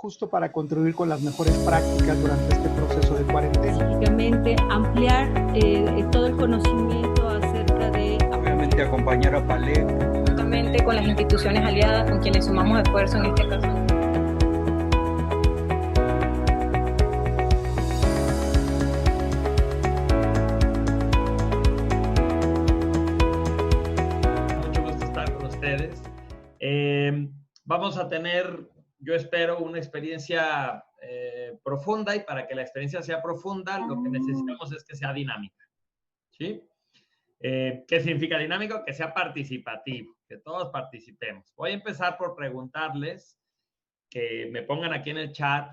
justo para contribuir con las mejores prácticas durante este proceso de cuarentena. Básicamente, ampliar todo el conocimiento acerca de... Obviamente acompañar a PALEC. Juntamente con las instituciones aliadas con quienes sumamos esfuerzo en este caso. Mucho gusto estar con ustedes. Vamos a tener, yo espero, una experiencia profunda, y para que la experiencia sea profunda, lo que necesitamos es que sea dinámica. ¿Sí? ¿Qué significa dinámico? Que sea participativo, que todos participemos. Voy a empezar por preguntarles, que me pongan aquí en el chat,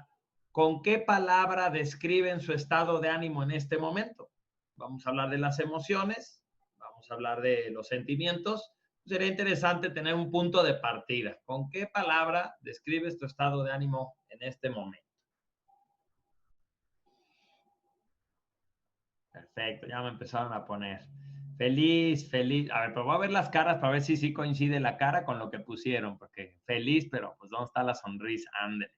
¿con qué palabra describen su estado de ánimo en este momento? Vamos a hablar de las emociones, vamos a hablar de los sentimientos. Sería interesante tener un punto de partida. ¿Con qué palabra describes tu estado de ánimo en este momento? Perfecto, ya me empezaron a poner. Feliz, feliz. A ver, pero voy a ver las caras para ver si sí coincide la cara con lo que pusieron, porque feliz, pero pues ¿dónde está la sonrisa? Ande.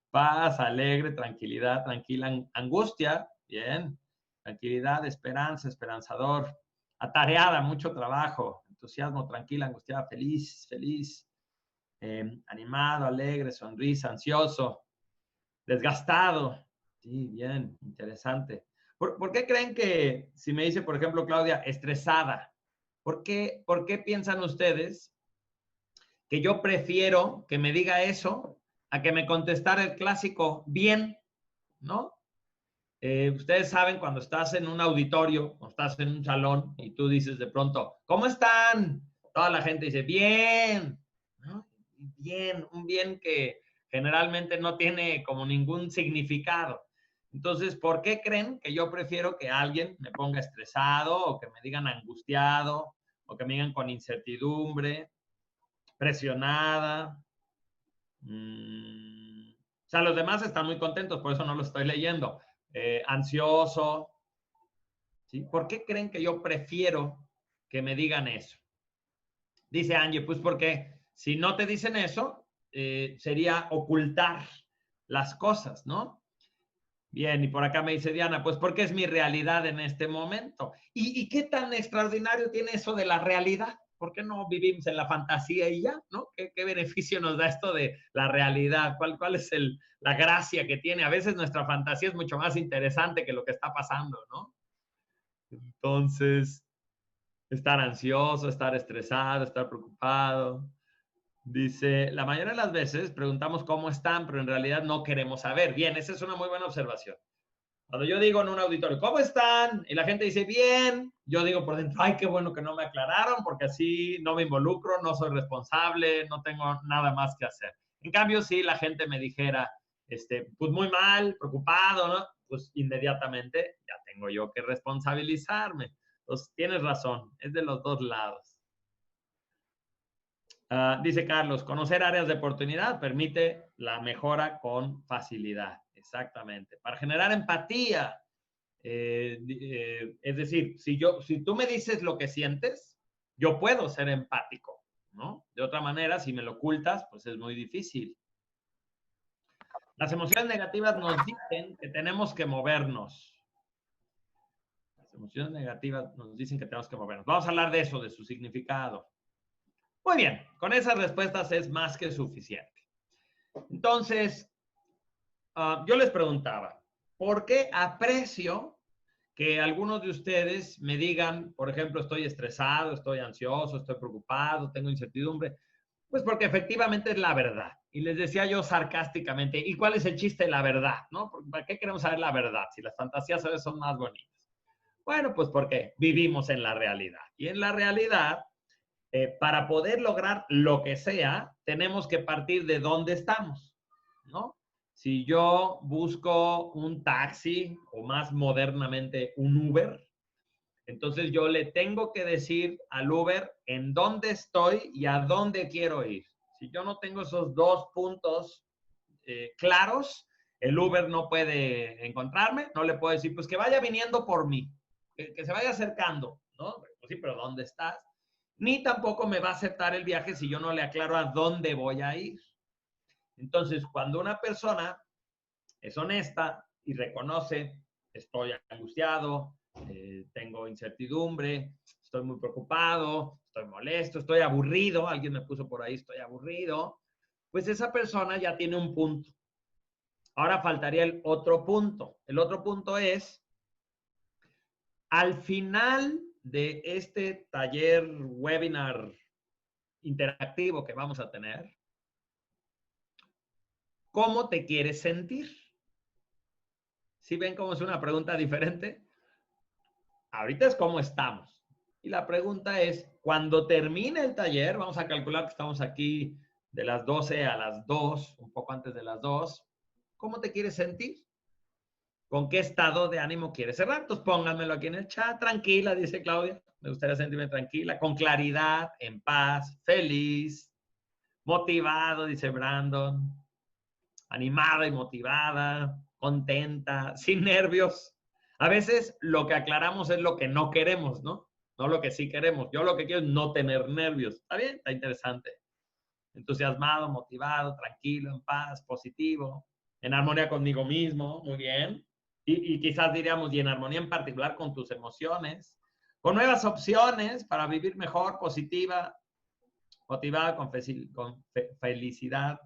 Paz, alegre, tranquilidad, tranquila, angustia, bien. Tranquilidad, esperanza, esperanzador. Atareada, mucho trabajo. Entusiasmo, tranquila, angustiada, feliz, feliz. Animado, alegre, sonrisa, ansioso. Desgastado. Sí, bien, interesante. ¿Por qué creen que, si me dice, por ejemplo, Claudia, estresada, ¿por qué piensan ustedes que yo prefiero que me diga eso a que me contestara el clásico bien, ¿no? Ustedes saben cuando estás en un auditorio o estás en un salón y tú dices de pronto, ¿cómo están? Toda la gente dice, bien, ¿no? Bien, un bien que generalmente no tiene como ningún significado. Entonces, ¿por qué creen que yo prefiero que alguien me ponga estresado o que me digan angustiado o que me digan con incertidumbre, presionada? O sea, los demás están muy contentos, por eso no lo estoy leyendo. Ansioso. ¿Sí? ¿Por qué creen que yo prefiero que me digan eso? Dice Angie, pues porque si no te dicen eso, sería ocultar las cosas, ¿no? Bien, y por acá me dice Diana, pues porque es mi realidad en este momento. ¿Y qué tan extraordinario tiene eso de la realidad? ¿Por qué no vivimos en la fantasía y ya, no? ¿Qué beneficio nos da esto de la realidad? ¿Cuál es la gracia que tiene? A veces nuestra fantasía es mucho más interesante que lo que está pasando, ¿no? Entonces, estar ansioso, estar estresado, estar preocupado. Dice, la mayoría de las veces preguntamos cómo están, pero en realidad no queremos saber. Bien, esa es una muy buena observación. Cuando yo digo en un auditorio, ¿cómo están? Y la gente dice, bien. Yo digo por dentro, ay, qué bueno que no me aclararon, porque así no me involucro, no soy responsable, no tengo nada más que hacer. En cambio, si la gente me dijera, pues muy mal, preocupado, ¿no? Pues inmediatamente ya tengo yo que responsabilizarme. Entonces, tienes razón, es de los dos lados. Dice Carlos, conocer áreas de oportunidad permite la mejora con facilidad. Exactamente. Para generar empatía. Es decir, si tú me dices lo que sientes, yo puedo ser empático, ¿no? De otra manera, si me lo ocultas, pues es muy difícil. Las emociones negativas nos dicen que tenemos que movernos. Las emociones negativas nos dicen que tenemos que movernos. Vamos a hablar de eso, de su significado. Muy bien, con esas respuestas es más que suficiente. Entonces, yo les preguntaba, ¿por qué aprecio que algunos de ustedes me digan, por ejemplo, estoy estresado, estoy ansioso, estoy preocupado, tengo incertidumbre? Pues porque efectivamente es la verdad. Y les decía yo sarcásticamente, ¿y cuál es el chiste de la verdad? ¿No? ¿Para qué queremos saber la verdad si las fantasías a veces son más bonitas? Bueno, pues porque vivimos en la realidad. Y en la realidad, para poder lograr lo que sea, tenemos que partir de dónde estamos, ¿no? Si yo busco un taxi o más modernamente un Uber, entonces yo le tengo que decir al Uber en dónde estoy y a dónde quiero ir. Si yo no tengo esos dos puntos claros, el Uber no puede encontrarme, no le puedo decir, pues que vaya viniendo por mí, que se vaya acercando, ¿no? Pues sí, pero ¿dónde estás? Ni tampoco me va a aceptar el viaje si yo no le aclaro a dónde voy a ir. Entonces, cuando una persona es honesta y reconoce, estoy angustiado, tengo incertidumbre, estoy muy preocupado, estoy molesto, estoy aburrido, alguien me puso por ahí, estoy aburrido, pues esa persona ya tiene un punto. Ahora faltaría el otro punto. El otro punto es, al final de este taller, webinar interactivo que vamos a tener, ¿cómo te quieres sentir? ¿Sí ven cómo es una pregunta diferente? Ahorita es cómo estamos. Y la pregunta es, cuando termine el taller, vamos a calcular que estamos aquí de las 12 a las 2, un poco antes de las 2, ¿cómo te quieres sentir? ¿Con qué estado de ánimo quieres cerrar? Entonces pónganmelo aquí en el chat. Tranquila, dice Claudia. Me gustaría sentirme tranquila, con claridad, en paz, feliz, motivado, dice Brandon, animada y motivada, contenta, sin nervios. A veces lo que aclaramos es lo que no queremos, ¿no? No lo que sí queremos. Yo lo que quiero es no tener nervios. ¿Está bien? Está interesante. Entusiasmado, motivado, tranquilo, en paz, positivo, en armonía conmigo mismo. Muy bien. Y quizás diríamos, y en armonía en particular con tus emociones, con nuevas opciones para vivir mejor, positiva, motivada, con felicidad,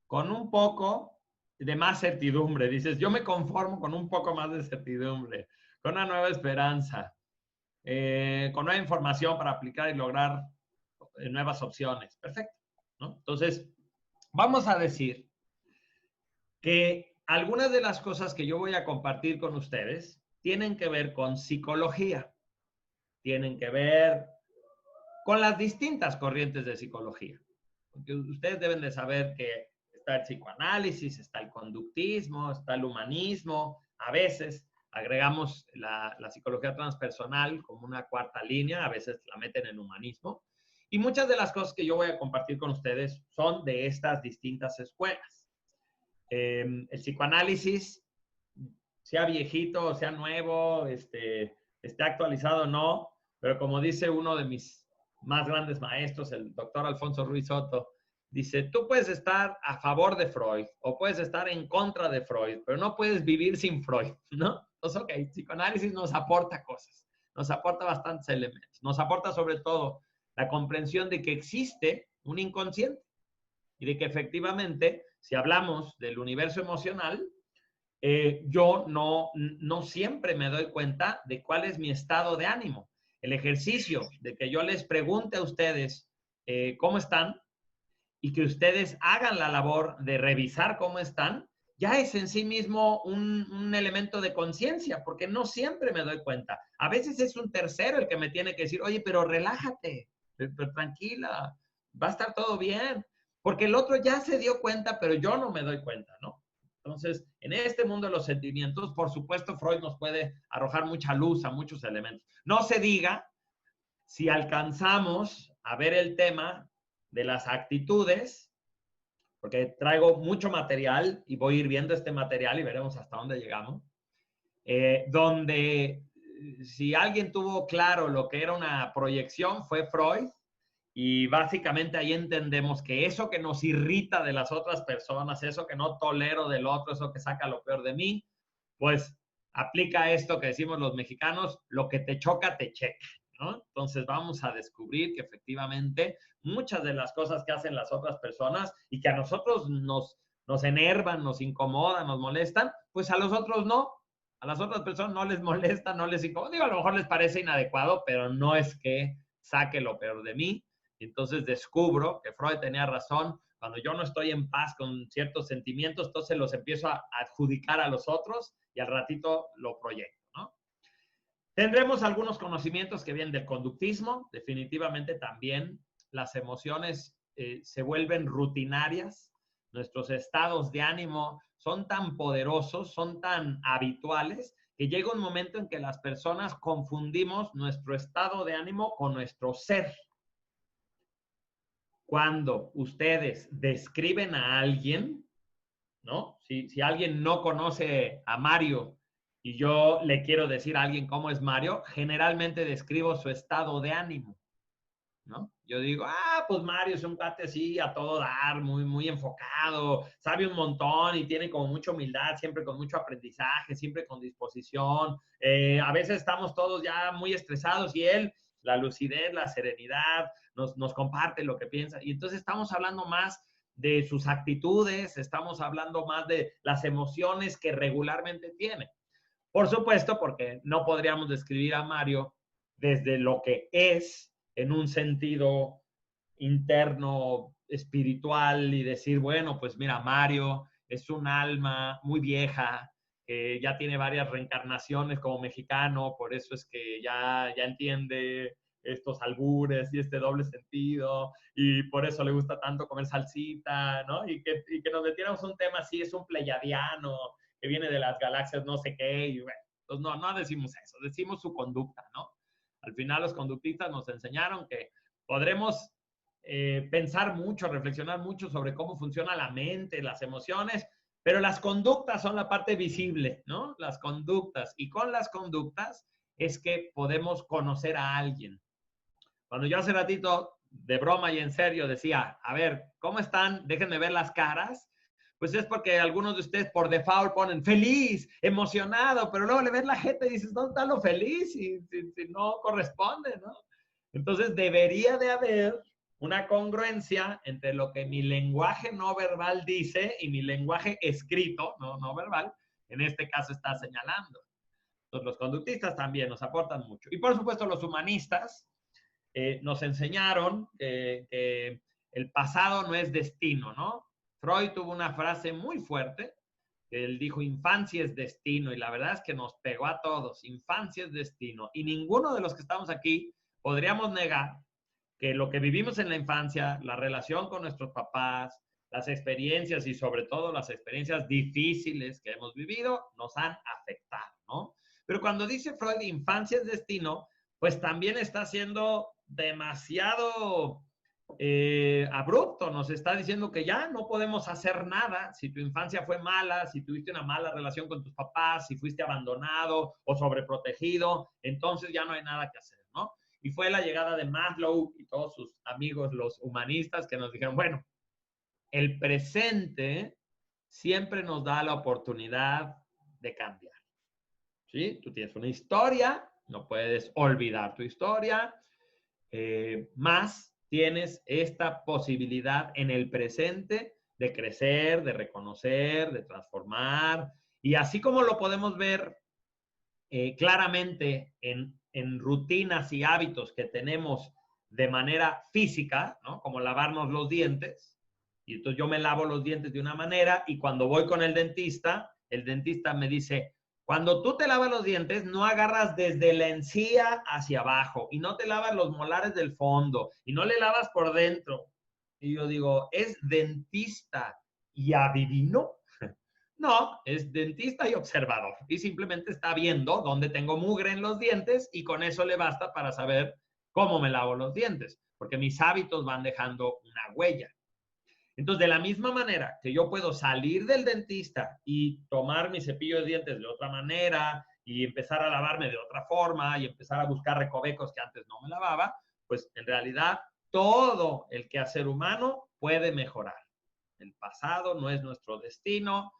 con un poco de más certidumbre. Dices, yo me conformo con un poco más de certidumbre, con una nueva esperanza, con nueva información para aplicar y lograr nuevas opciones. Perfecto, ¿no? Entonces, vamos a decir que algunas de las cosas que yo voy a compartir con ustedes tienen que ver con psicología, tienen que ver con las distintas corrientes de psicología. Porque ustedes deben de saber que está el psicoanálisis, está el conductismo, está el humanismo. A veces agregamos la psicología transpersonal como una cuarta línea, a veces la meten en humanismo. Y muchas de las cosas que yo voy a compartir con ustedes son de estas distintas escuelas. El psicoanálisis, sea viejito o sea nuevo, esté actualizado o no, pero como dice uno de mis más grandes maestros, el doctor Alfonso Ruiz Soto, dice, tú puedes estar a favor de Freud o puedes estar en contra de Freud, pero no puedes vivir sin Freud, ¿no? Entonces, ok, el psicoanálisis nos aporta cosas, nos aporta bastantes elementos, nos aporta sobre todo la comprensión de que existe un inconsciente y de que efectivamente, si hablamos del universo emocional, yo no siempre me doy cuenta de cuál es mi estado de ánimo. El ejercicio de que yo les pregunte a ustedes cómo están y que ustedes hagan la labor de revisar cómo están, ya es en sí mismo un elemento de conciencia, porque no siempre me doy cuenta. A veces es un tercero el que me tiene que decir, oye, pero relájate, pero tranquila, va a estar todo bien, porque el otro ya se dio cuenta, pero yo no me doy cuenta, ¿no? Entonces, en este mundo de los sentimientos, por supuesto, Freud nos puede arrojar mucha luz a muchos elementos. No se diga si alcanzamos a ver el tema de las actitudes, porque traigo mucho material y voy a ir viendo este material y veremos hasta dónde llegamos, donde si alguien tuvo claro lo que era una proyección fue Freud, y básicamente ahí entendemos que eso que nos irrita de las otras personas, eso que no tolero del otro, eso que saca lo peor de mí, pues aplica esto que decimos los mexicanos, lo que te choca, te checa, ¿no? Entonces vamos a descubrir que efectivamente muchas de las cosas que hacen las otras personas y que a nosotros nos enervan, nos incomodan, nos molestan, pues a los otros no. A las otras personas no les molesta, no les incomoda. Digo, a lo mejor les parece inadecuado, pero no es que saque lo peor de mí. Entonces descubro que Freud tenía razón. Cuando yo no estoy en paz con ciertos sentimientos, entonces los empiezo a adjudicar a los otros y al ratito lo proyecto, ¿no? Tendremos algunos conocimientos que vienen del conductismo. Definitivamente también las emociones se vuelven rutinarias. Nuestros estados de ánimo son tan poderosos, son tan habituales, que llega un momento en que las personas confundimos nuestro estado de ánimo con nuestro ser. Cuando ustedes describen a alguien, ¿no? Si alguien no conoce a Mario y yo le quiero decir a alguien cómo es Mario, generalmente describo su estado de ánimo. ¿no? Yo digo, pues Mario es un cuate así a todo dar, muy, muy enfocado, sabe un montón y tiene como mucha humildad, siempre con mucho aprendizaje, siempre con disposición. A veces estamos todos ya muy estresados y él, la lucidez, la serenidad, nos comparte lo que piensa. Y entonces estamos hablando más de sus actitudes, estamos hablando más de las emociones que regularmente tiene. Por supuesto, porque no podríamos describir a Mario desde lo que es en un sentido interno, espiritual, y decir, bueno, pues mira, Mario es un alma muy vieja, que ya tiene varias reencarnaciones como mexicano, por eso es que ya entiende estos albures y este doble sentido, y por eso le gusta tanto comer salsita, ¿no? Y que nos metiéramos un tema así, es un pleyadiano, que viene de las galaxias no sé qué, y bueno, pues no decimos eso, decimos su conducta, ¿no? Al final los conductistas nos enseñaron que podremos pensar mucho, reflexionar mucho sobre cómo funciona la mente, las emociones, pero las conductas son la parte visible, ¿no? Las conductas. Y con las conductas es que podemos conocer a alguien. Cuando yo hace ratito, de broma y en serio, decía, a ver, ¿cómo están? Déjenme ver las caras. Pues es porque algunos de ustedes por default ponen feliz, emocionado, pero luego le ves la gente y dices, ¿dónde está lo feliz? Si no corresponde, ¿no? Entonces debería de haber una congruencia entre lo que mi lenguaje no verbal dice y mi lenguaje escrito, no verbal, en este caso está señalando. Entonces los conductistas también nos aportan mucho. Y por supuesto los humanistas nos enseñaron que el pasado no es destino, ¿no? Freud tuvo una frase muy fuerte, que él dijo, infancia es destino, y la verdad es que nos pegó a todos, infancia es destino, y ninguno de los que estamos aquí podríamos negar que lo que vivimos en la infancia, la relación con nuestros papás, las experiencias y sobre todo las experiencias difíciles que hemos vivido, nos han afectado, ¿no? Pero cuando dice Freud, infancia es destino, pues también está siendo demasiado abrupto, nos está diciendo que ya no podemos hacer nada si tu infancia fue mala, si tuviste una mala relación con tus papás, si fuiste abandonado o sobreprotegido, entonces ya no hay nada que hacer, ¿no? Y fue la llegada de Maslow y todos sus amigos, los humanistas, que nos dijeron, bueno, el presente siempre nos da la oportunidad de cambiar, ¿sí? Tú tienes una historia, no puedes olvidar tu historia, más tienes esta posibilidad en el presente de crecer, de reconocer, de transformar. Y así como lo podemos ver claramente en rutinas y hábitos que tenemos de manera física, ¿no? Como lavarnos los dientes. Y entonces yo me lavo los dientes de una manera y cuando voy con el dentista me dice, cuando tú te lavas los dientes, no agarras desde la encía hacia abajo y no te lavas los molares del fondo y no le lavas por dentro. Y yo digo, ¿es dentista y adivino? No, es dentista y observador. Y simplemente está viendo dónde tengo mugre en los dientes y con eso le basta para saber cómo me lavo los dientes, porque mis hábitos van dejando una huella. Entonces, de la misma manera que yo puedo salir del dentista y tomar mi cepillo de dientes de otra manera y empezar a lavarme de otra forma y empezar a buscar recovecos que antes no me lavaba, pues en realidad todo el quehacer humano puede mejorar. El pasado no es nuestro destino.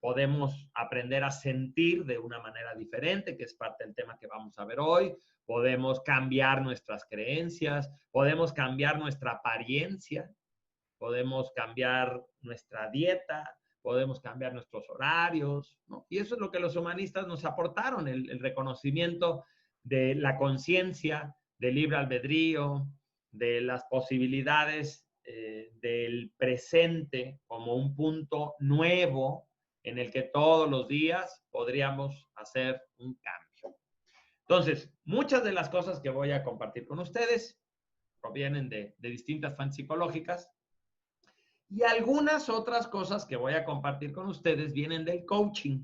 Podemos aprender a sentir de una manera diferente, que es parte del tema que vamos a ver hoy. Podemos cambiar nuestras creencias, podemos cambiar nuestra apariencia, podemos cambiar nuestra dieta, podemos cambiar nuestros horarios, ¿no? Y eso es lo que los humanistas nos aportaron, el reconocimiento de la conciencia, del libre albedrío, de las posibilidades del presente como un punto nuevo en el que todos los días podríamos hacer un cambio. Entonces, muchas de las cosas que voy a compartir con ustedes provienen de distintas fuentes psicológicas. Y algunas otras cosas que voy a compartir con ustedes vienen del coaching.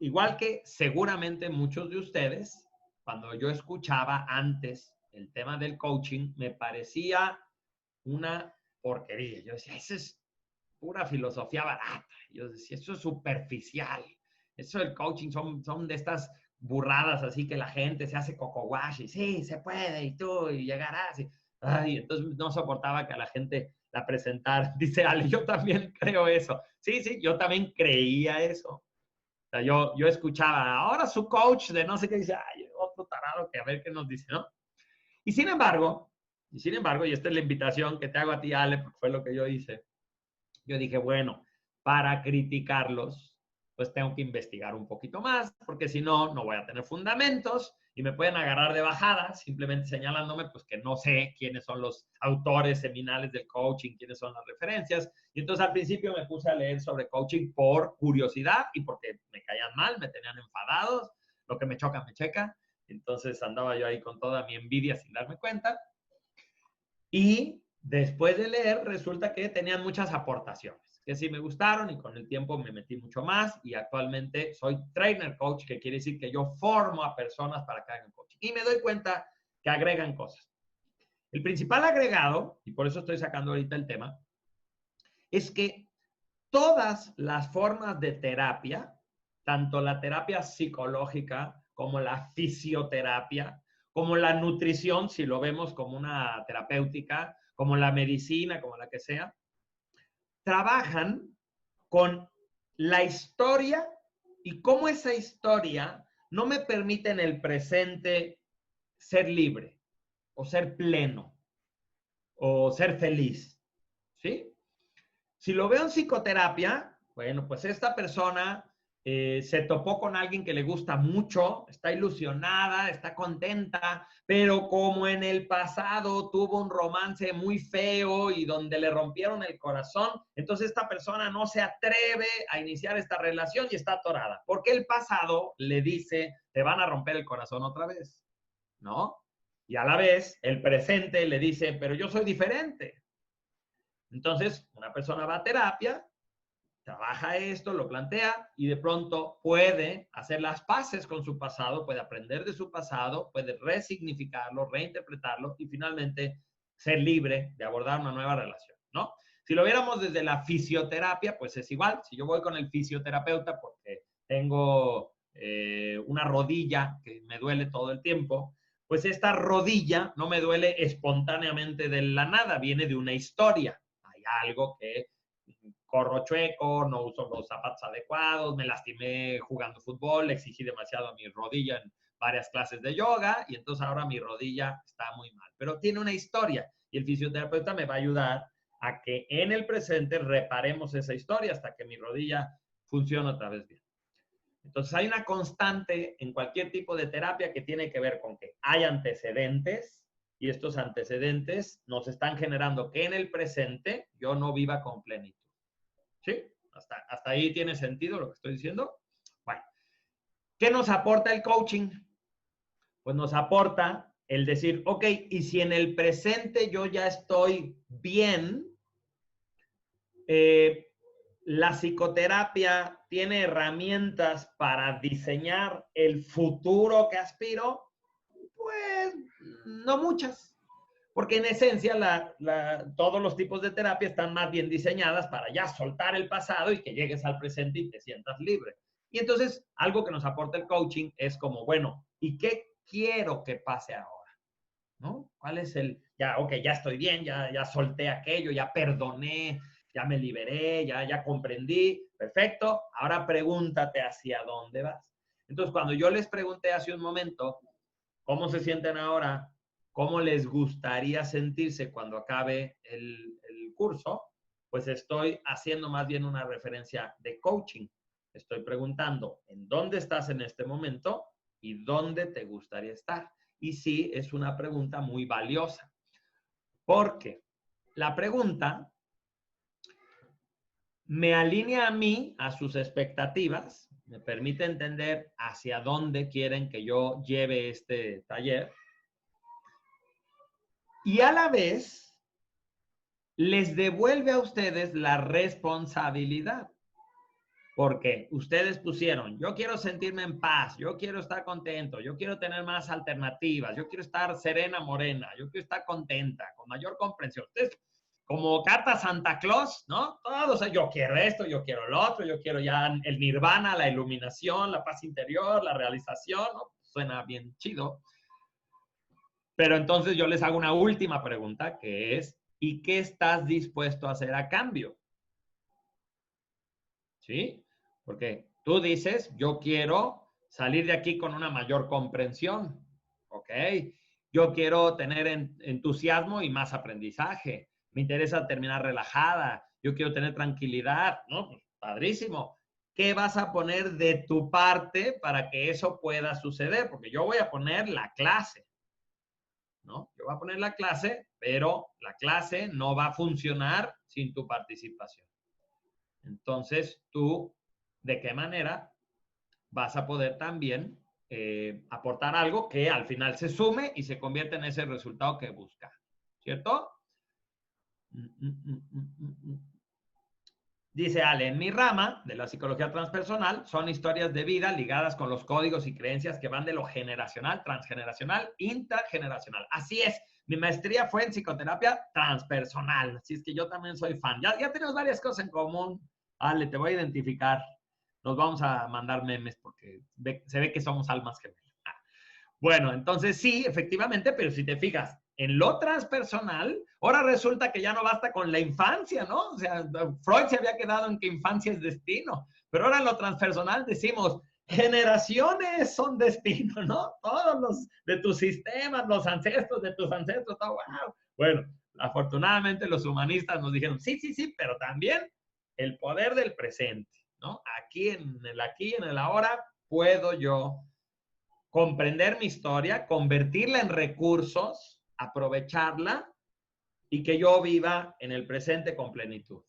Igual que seguramente muchos de ustedes, cuando yo escuchaba antes el tema del coaching, me parecía una porquería. Yo decía, eso es pura filosofía barata. Yo decía, eso es superficial. Eso del coaching son de estas burradas así que la gente se hace coco wash y sí, se puede y tú y llegarás. Y, ay, entonces no soportaba que a la gente la presentara. Dice Ale, yo también creo eso. Sí, sí, yo también creía eso. O sea, yo escuchaba, ahora su coach de no sé qué dice, ay, otro tarado que a ver qué nos dice, ¿no? Y sin embargo, y esta es la invitación que te hago a ti, Ale, porque fue lo que yo hice. Yo dije, bueno, para criticarlos, pues tengo que investigar un poquito más, porque si no, no voy a tener fundamentos y me pueden agarrar de bajada, simplemente señalándome pues que no sé quiénes son los autores seminales del coaching, quiénes son las referencias. Y entonces al principio me puse a leer sobre coaching por curiosidad y porque me caían mal, me tenían enfadados, lo que me choca, me checa. Entonces andaba yo ahí con toda mi envidia sin darme cuenta. Y después de leer, resulta que tenían muchas aportaciones, que sí me gustaron y con el tiempo me metí mucho más y actualmente soy trainer coach, que quiere decir que yo formo a personas para que hagan coaching. Y me doy cuenta que agregan cosas. El principal agregado, y por eso estoy sacando ahorita el tema, es que todas las formas de terapia, tanto la terapia psicológica como la fisioterapia, como la nutrición, si lo vemos como una terapéutica, como la medicina, como la que sea, trabajan con la historia y cómo esa historia no me permite en el presente ser libre o ser pleno o ser feliz, ¿sí? Si lo veo en psicoterapia, bueno, pues esta persona se topó con alguien que le gusta mucho, está ilusionada, está contenta, pero como en el pasado tuvo un romance muy feo y donde le rompieron el corazón, entonces esta persona no se atreve a iniciar esta relación y está atorada, porque el pasado le dice, te van a romper el corazón otra vez, ¿no? Y a la vez, el presente le dice, pero yo soy diferente. Entonces, una persona va a terapia, trabaja esto, lo plantea y de pronto puede hacer las paces con su pasado, puede aprender de su pasado, puede resignificarlo, reinterpretarlo y finalmente ser libre de abordar una nueva relación, ¿no? Si lo viéramos desde la fisioterapia, pues es igual. Si yo voy con el fisioterapeuta porque tengo una rodilla que me duele todo el tiempo, pues esta rodilla no me duele espontáneamente de la nada, viene de una historia. Hay algo que corro chueco, no uso los zapatos adecuados, me lastimé jugando fútbol, le exigí demasiado a mi rodilla en varias clases de yoga y entonces ahora mi rodilla está muy mal. Pero tiene una historia y el fisioterapeuta me va a ayudar a que en el presente reparemos esa historia hasta que mi rodilla funcione otra vez bien. Entonces hay una constante en cualquier tipo de terapia que tiene que ver con que hay antecedentes y estos antecedentes nos están generando que en el presente yo no viva con plenitud. ¿Sí? ¿Hasta ahí tiene sentido lo que estoy diciendo? Bueno, ¿qué nos aporta el coaching? Pues nos aporta el decir, ok, y si en el presente yo ya estoy bien, la psicoterapia tiene herramientas para diseñar el futuro que aspiro, pues no muchas. Porque en esencia todos los tipos de terapia están más bien diseñadas para ya soltar el pasado y que llegues al presente y te sientas libre. Y entonces algo que nos aporta el coaching es como, bueno, ¿y qué quiero que pase ahora? ¿No? ¿Cuál es ya, ok, ya estoy bien, ya solté aquello, ya perdoné, ya me liberé, ya comprendí, perfecto, ahora pregúntate hacia dónde vas. Entonces, cuando yo les pregunté hace un momento, ¿cómo se sienten ahora? ¿Cómo les gustaría sentirse cuando acabe el curso? Pues estoy haciendo más bien una referencia de coaching. Estoy preguntando, ¿en dónde estás en este momento y dónde te gustaría estar? Y sí, es una pregunta muy valiosa, porque la pregunta me alinea a mí, a sus expectativas, me permite entender hacia dónde quieren que yo lleve este taller y a la vez les devuelve a ustedes la responsabilidad. Porque ustedes pusieron, yo quiero sentirme en paz, yo quiero estar contento, yo quiero tener más alternativas, yo quiero estar serena, morena, yo quiero estar contenta, con mayor comprensión. Ustedes como carta Santa Claus, ¿no? Todos, yo quiero esto, yo quiero lo otro, yo quiero ya el nirvana, la iluminación, la paz interior, la realización, ¿no? Suena bien chido. Pero entonces yo les hago una última pregunta, que es, ¿y qué estás dispuesto a hacer a cambio? ¿Sí? Porque tú dices, yo quiero salir de aquí con una mayor comprensión, ¿ok? Yo quiero tener entusiasmo y más aprendizaje. Me interesa terminar relajada. Yo quiero tener tranquilidad, ¿no? Pues, padrísimo. ¿Qué vas a poner de tu parte para que eso pueda suceder? Porque yo voy a poner la clase, ¿no? Yo voy a poner la clase, pero la clase no va a funcionar sin tu participación. Entonces, tú, ¿de qué manera vas a poder también aportar algo que al final se sume y se convierte en ese resultado que busca? ¿Cierto? Dice Ale, en mi rama de la psicología transpersonal son historias de vida ligadas con los códigos y creencias que van de lo generacional, transgeneracional, intrageneracional. Así es, mi maestría fue en psicoterapia transpersonal, así es que yo también soy fan. Ya tenemos varias cosas en común. Ale, te voy a identificar. Nos vamos a mandar memes porque se ve que somos almas gemelas. Bueno, entonces sí, efectivamente, pero si te fijas, en lo transpersonal, ahora resulta que ya no basta con la infancia, ¿no? O sea, Freud se había quedado en que infancia es destino, pero ahora en lo transpersonal decimos, generaciones son destino, ¿no? Todos los de tus sistemas, los ancestros de tus ancestros, todo, wow. Bueno, afortunadamente los humanistas nos dijeron, sí, pero también el poder del presente, ¿no? Aquí en el ahora, puedo yo comprender mi historia, convertirla en recursos, aprovecharla y que yo viva en el presente con plenitud.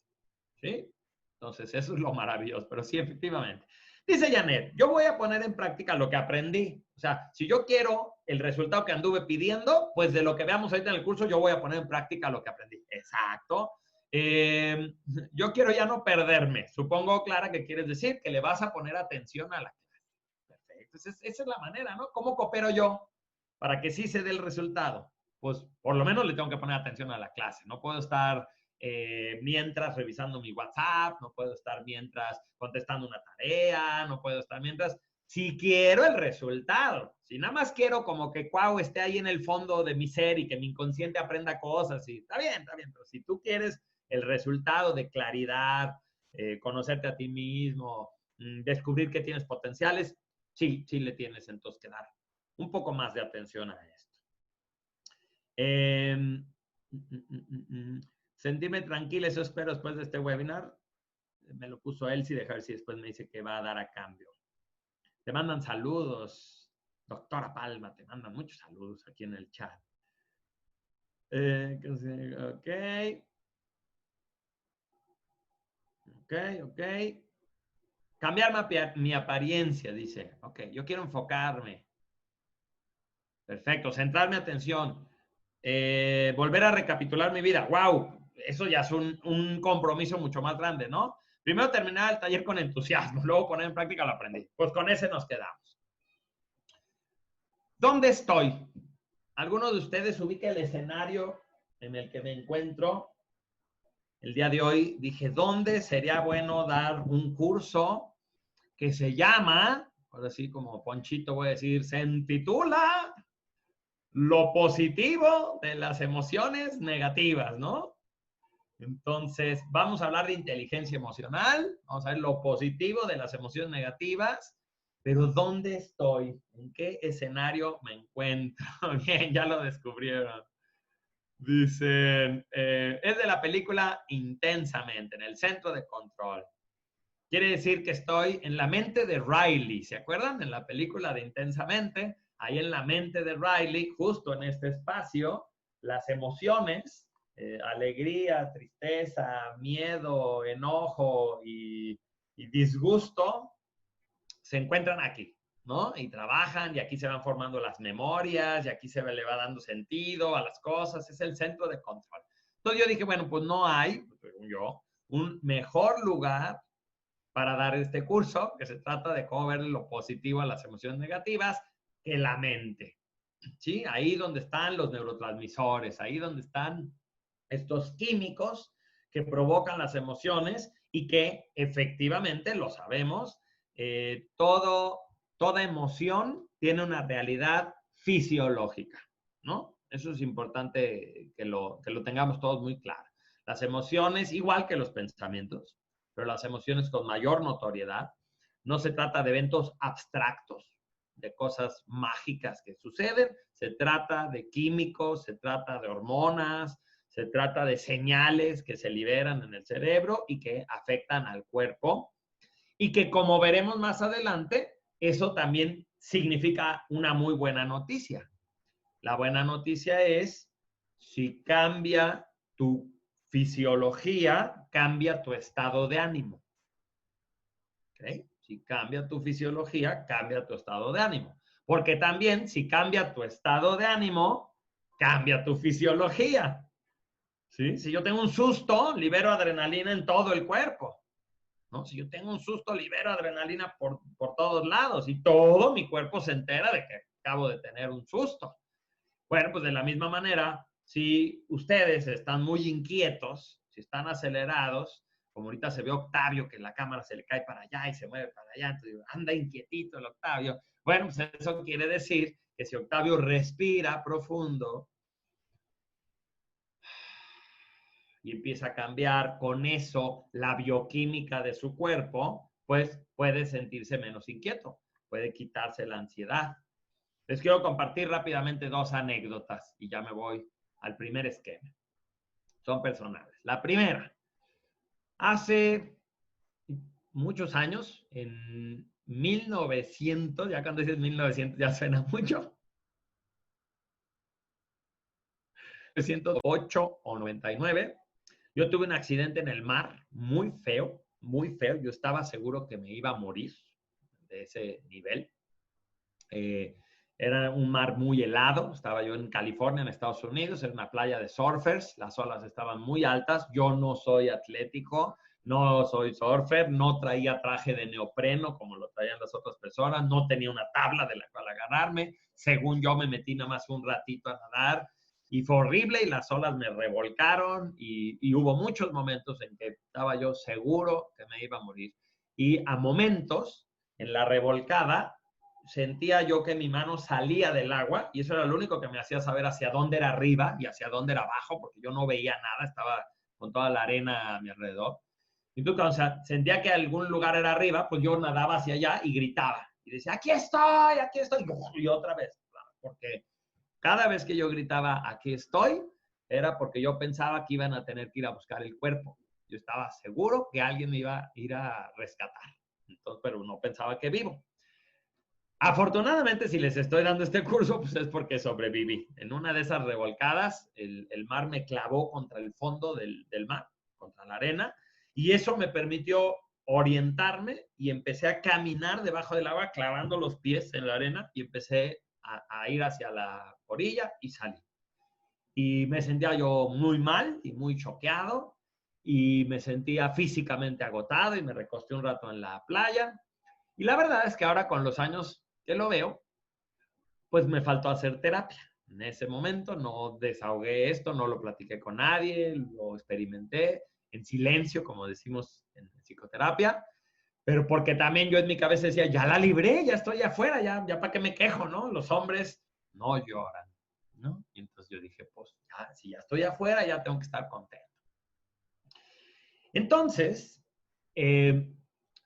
¿Sí? Entonces, eso es lo maravilloso, pero sí, efectivamente. Dice Janet, yo voy a poner en práctica lo que aprendí. O sea, si yo quiero el resultado que anduve pidiendo, pues de lo que veamos ahorita en el curso, yo voy a poner en práctica lo que aprendí. Exacto. Yo quiero ya no perderme. Supongo, Clara, que quieres decir que le vas a poner atención a la clase. Perfecto. Esa es la manera, ¿no? ¿Cómo coopero yo para que sí se dé el resultado? Pues por lo menos le tengo que poner atención a la clase. No puedo estar mientras revisando mi WhatsApp, no puedo estar mientras contestando una tarea, no puedo estar mientras... Si quiero el resultado, si nada más quiero como que Cuau esté ahí en el fondo de mi ser y que mi inconsciente aprenda cosas, y está bien, pero si tú quieres el resultado de claridad, conocerte a ti mismo, descubrir que tienes potenciales, sí le tienes entonces que dar un poco más de atención a esto. Sentirme tranquila, eso espero después de este webinar. Me lo puso Elsie, dejar si después me dice que va a dar a cambio. Te mandan saludos, doctora Palma, te mandan muchos saludos aquí en el chat. Ok. Cambiar mi apariencia, dice. Ok, yo quiero enfocarme. Perfecto, centrar mi atención. Volver a recapitular mi vida. ¡Wow! Eso ya es un compromiso mucho más grande, ¿no? Primero terminar el taller con entusiasmo, luego poner en práctica lo aprendí. Pues con ese nos quedamos. ¿Dónde estoy? ¿Alguno de ustedes ubica el escenario en el que me encuentro? El día de hoy dije, ¿dónde sería bueno dar un curso que se llama, ahora sí como Ponchito voy a decir, se intitula Lo positivo de las emociones negativas, ¿no? Entonces, vamos a hablar de inteligencia emocional, vamos a ver lo positivo de las emociones negativas, pero ¿dónde estoy? ¿En qué escenario me encuentro? Bien, ya lo descubrieron. Dicen, es de la película Intensamente, en el centro de control. Quiere decir que estoy en la mente de Riley, ¿se acuerdan? En la película de Intensamente, ahí en la mente de Riley, justo en este espacio, las emociones, alegría, tristeza, miedo, enojo y disgusto, se encuentran aquí, ¿no? Y trabajan y aquí se van formando las memorias y aquí se le va dando sentido a las cosas, es el centro de control. Entonces yo dije, bueno, pues no hay, según yo, un mejor lugar para dar este curso, que se trata de cómo ver lo positivo a las emociones negativas, que la mente, ¿sí? Ahí donde están los neurotransmisores, ahí donde están estos químicos que provocan las emociones y que efectivamente, lo sabemos, toda emoción tiene una realidad fisiológica, ¿no? Eso es importante que lo tengamos todos muy claro. Las emociones, igual que los pensamientos, pero las emociones con mayor notoriedad, no se trata de eventos abstractos, de cosas mágicas que suceden, se trata de químicos, se trata de hormonas, se trata de señales que se liberan en el cerebro y que afectan al cuerpo y que, como veremos más adelante, eso también significa una muy buena noticia. La buena noticia es, si cambia tu fisiología, cambia tu estado de ánimo. ¿Okay? Si cambia tu fisiología, cambia tu estado de ánimo. Porque también, si cambia tu estado de ánimo, cambia tu fisiología. ¿Sí? Si yo tengo un susto, libero adrenalina en todo el cuerpo, ¿no? Si yo tengo un susto, libero adrenalina por todos lados y todo mi cuerpo se entera de que acabo de tener un susto. Bueno, pues de la misma manera, si ustedes están muy inquietos, si están acelerados, como ahorita se ve Octavio, que la cámara se le cae para allá y se mueve para allá, entonces anda inquietito el Octavio. Bueno, pues eso quiere decir que si Octavio respira profundo y empieza a cambiar con eso la bioquímica de su cuerpo, pues puede sentirse menos inquieto, puede quitarse la ansiedad. Les quiero compartir rápidamente 2 anécdotas y ya me voy al primer esquema. Son personales. La primera, hace muchos años, en 1900, ya cuando dices 1900 ya suena mucho, 1908 o 99, yo tuve un accidente en el mar muy feo, muy feo. Yo estaba seguro que me iba a morir de ese nivel. Era un mar muy helado, estaba yo en California, en Estados Unidos, en una playa de surfers, las olas estaban muy altas, yo no soy atlético, no soy surfer, no traía traje de neopreno como lo traían las otras personas, no tenía una tabla de la cual agarrarme, según yo me metí nada más un ratito a nadar y fue horrible y las olas me revolcaron y hubo muchos momentos en que estaba yo seguro que me iba a morir. Y a momentos, en la revolcada, sentía yo que mi mano salía del agua y eso era lo único que me hacía saber hacia dónde era arriba y hacia dónde era abajo, porque yo no veía nada, estaba con toda la arena a mi alrededor. Y tú, cuando sentía que algún lugar era arriba, pues yo nadaba hacia allá y gritaba. Y decía, aquí estoy, y otra vez. Porque cada vez que yo gritaba, aquí estoy, era porque yo pensaba que iban a tener que ir a buscar el cuerpo. Yo estaba seguro que alguien me iba a ir a rescatar. Entonces, pero no pensaba que vivo. Afortunadamente, si les estoy dando este curso, pues es porque sobreviví. En una de esas revolcadas, el mar me clavó contra el fondo del mar, contra la arena, y eso me permitió orientarme y empecé a caminar debajo del agua, clavando los pies en la arena, y empecé a ir hacia la orilla y salí. Y me sentía yo muy mal y muy choqueado, y me sentía físicamente agotado, y me recosté un rato en la playa. Y la verdad es que ahora, con los años que lo veo, pues me faltó hacer terapia. En ese momento no desahogué esto, no lo platiqué con nadie, lo experimenté en silencio, como decimos en psicoterapia, pero porque también yo en mi cabeza decía, ya la libré, ya estoy afuera, ya para qué me quejo, ¿no? Los hombres no lloran, ¿no? Y entonces yo dije, pues ya, si ya estoy afuera, ya tengo que estar contento. Entonces,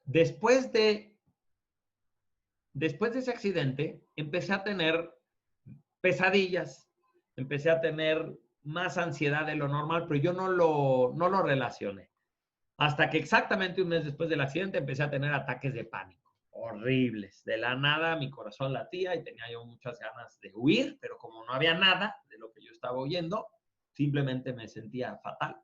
después de ese accidente, empecé a tener pesadillas, empecé a tener más ansiedad de lo normal, pero yo no lo relacioné. Hasta que exactamente un mes después del accidente empecé a tener ataques de pánico, horribles. De la nada mi corazón latía y tenía yo muchas ganas de huir, pero como no había nada de lo que yo estaba oyendo, simplemente me sentía fatal.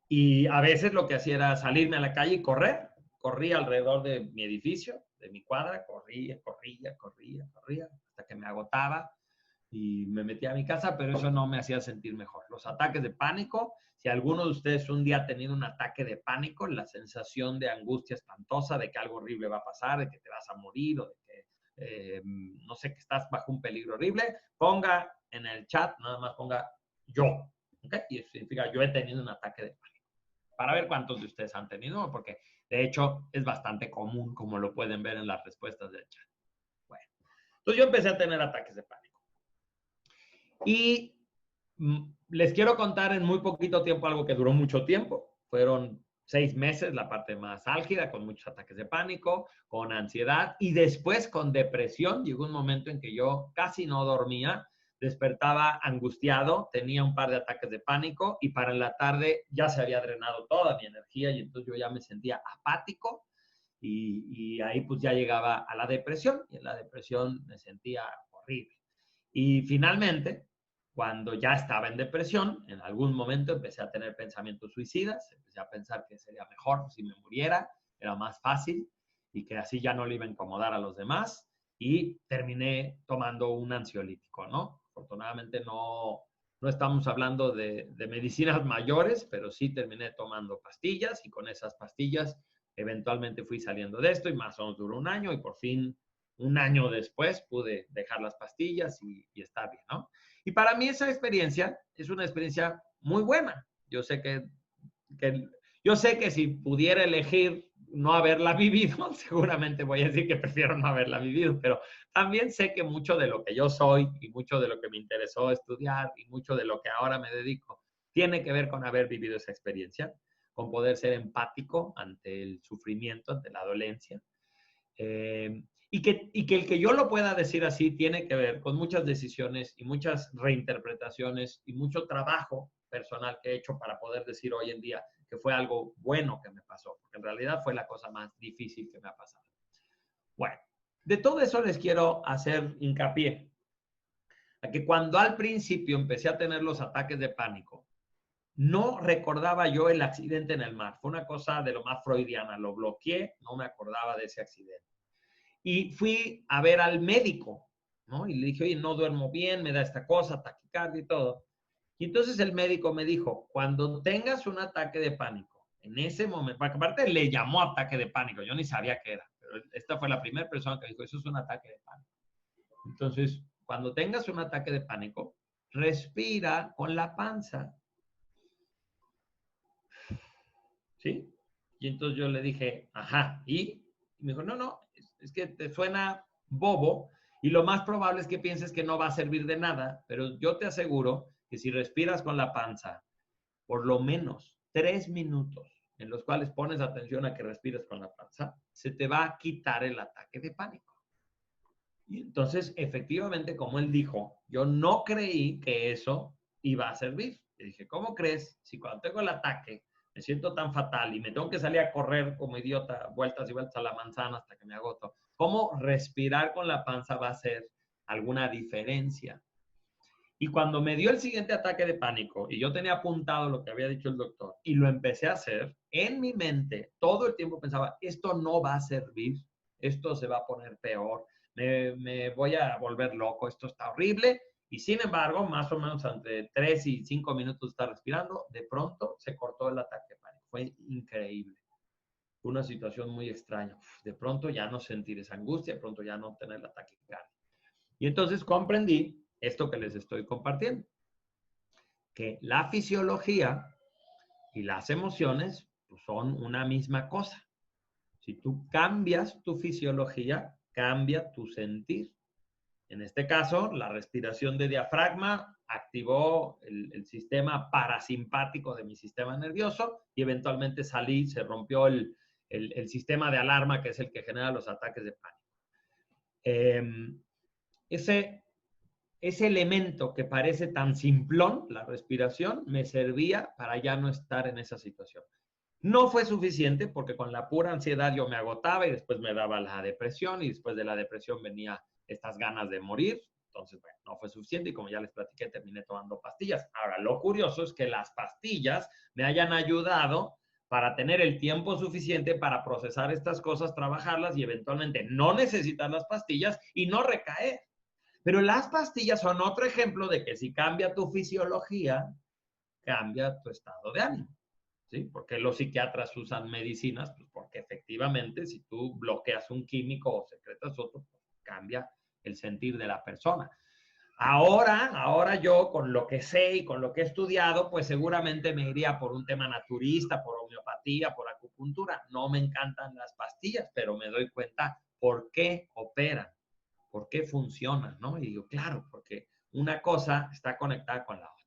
Y a veces lo que hacía era salirme a la calle y correr. Corría alrededor de mi edificio, de mi cuadra, corría, hasta que me agotaba y me metía a mi casa, pero eso no me hacía sentir mejor. Los ataques de pánico, si alguno de ustedes un día ha tenido un ataque de pánico, la sensación de angustia espantosa, de que algo horrible va a pasar, de que te vas a morir o de que, no sé, que estás bajo un peligro horrible, ponga en el chat, nada más ponga yo, ¿Okay? Y eso significa, yo he tenido un ataque de pánico. Para ver cuántos de ustedes han tenido, porque de hecho es bastante común, como lo pueden ver en las respuestas del chat. Bueno, entonces yo empecé a tener ataques de pánico. Y les quiero contar en muy poquito tiempo algo que duró mucho tiempo. Fueron 6 meses, la parte más álgida, con muchos ataques de pánico, con ansiedad y después con depresión. Llegó un momento en que yo casi no dormía, despertaba angustiado, tenía un par de ataques de pánico y para la tarde ya se había drenado toda mi energía y entonces yo ya me sentía apático y ahí pues ya llegaba a la depresión y en la depresión me sentía horrible. Y finalmente, cuando ya estaba en depresión, en algún momento empecé a tener pensamientos suicidas, empecé a pensar que sería mejor si me muriera, era más fácil y que así ya no le iba a incomodar a los demás y terminé tomando un ansiolítico, ¿no? Afortunadamente no estamos hablando de medicinas mayores, pero sí terminé tomando pastillas y con esas pastillas eventualmente fui saliendo de esto y más o menos duró un año y por fin un año después pude dejar las pastillas y estar bien, ¿no? Y para mí esa experiencia es una experiencia muy buena. Yo sé que si pudiera elegir no haberla vivido, seguramente voy a decir que prefiero no haberla vivido, pero también sé que mucho de lo que yo soy y mucho de lo que me interesó estudiar y mucho de lo que ahora me dedico tiene que ver con haber vivido esa experiencia, con poder ser empático ante el sufrimiento, ante la dolencia. Y que el que yo lo pueda decir así tiene que ver con muchas decisiones y muchas reinterpretaciones y mucho trabajo personal que he hecho para poder decir hoy en día que fue algo bueno que me pasó, porque en realidad fue la cosa más difícil que me ha pasado. Bueno, de todo eso les quiero hacer hincapié a que cuando al principio empecé a tener los ataques de pánico, no recordaba yo el accidente en el mar. Fue una cosa de lo más freudiana. Lo bloqueé, no me acordaba de ese accidente. Y fui a ver al médico, ¿no? Y le dije, oye, no duermo bien, me da esta cosa, taquicardia y todo. Y entonces el médico me dijo, cuando tengas un ataque de pánico, en ese momento, porque aparte le llamó ataque de pánico, yo ni sabía qué era, pero esta fue la primera persona que dijo, eso es un ataque de pánico. Entonces, cuando tengas un ataque de pánico, respira con la panza. ¿Sí? Y entonces yo le dije, ajá, ¿y? Y me dijo, no, es que te suena bobo y lo más probable es que pienses que no va a servir de nada, pero yo te aseguro que si respiras con la panza, por lo menos 3 minutos en los cuales pones atención a que respires con la panza, se te va a quitar el ataque de pánico. Y entonces, efectivamente, como él dijo, yo no creí que eso iba a servir. Le dije, ¿cómo crees? Si cuando tengo el ataque me siento tan fatal y me tengo que salir a correr como idiota, vueltas y vueltas a la manzana hasta que me agoto, ¿cómo respirar con la panza va a hacer alguna diferencia? Y cuando me dio el siguiente ataque de pánico y yo tenía apuntado lo que había dicho el doctor y lo empecé a hacer, en mi mente todo el tiempo pensaba, esto no va a servir, esto se va a poner peor, me voy a volver loco, esto está horrible. Y sin embargo, más o menos entre 3 y 5 minutos de estar respirando, de pronto se cortó el ataque de pánico. Fue increíble. Fue una situación muy extraña. De pronto ya no sentir esa angustia, de pronto ya no tener el ataque cardíaco. Y entonces comprendí esto que les estoy compartiendo, que la fisiología y las emociones pues, son una misma cosa. Si tú cambias tu fisiología, cambia tu sentir. En este caso, la respiración de diafragma activó el sistema parasimpático de mi sistema nervioso y eventualmente salí, se rompió el sistema de alarma que es el que genera los ataques de pánico. Ese elemento que parece tan simplón, la respiración, me servía para ya no estar en esa situación. No fue suficiente porque con la pura ansiedad yo me agotaba y después me daba la depresión y después de la depresión venía estas ganas de morir. Entonces, bueno, no fue suficiente y como ya les platiqué, terminé tomando pastillas. Ahora, lo curioso es que las pastillas me hayan ayudado para tener el tiempo suficiente para procesar estas cosas, trabajarlas y eventualmente no necesitar las pastillas y no recaer. Pero las pastillas son otro ejemplo de que si cambia tu fisiología, cambia tu estado de ánimo. ¿Sí? Porque los psiquiatras usan medicinas, pues porque efectivamente si tú bloqueas un químico o secretas otro, pues cambia el sentir de la persona. Ahora yo con lo que sé y con lo que he estudiado, pues seguramente me iría por un tema naturista, por homeopatía, por acupuntura. No me encantan las pastillas, pero me doy cuenta por qué operan, por qué funcionan, ¿no? Y digo, claro, porque una cosa está conectada con la otra.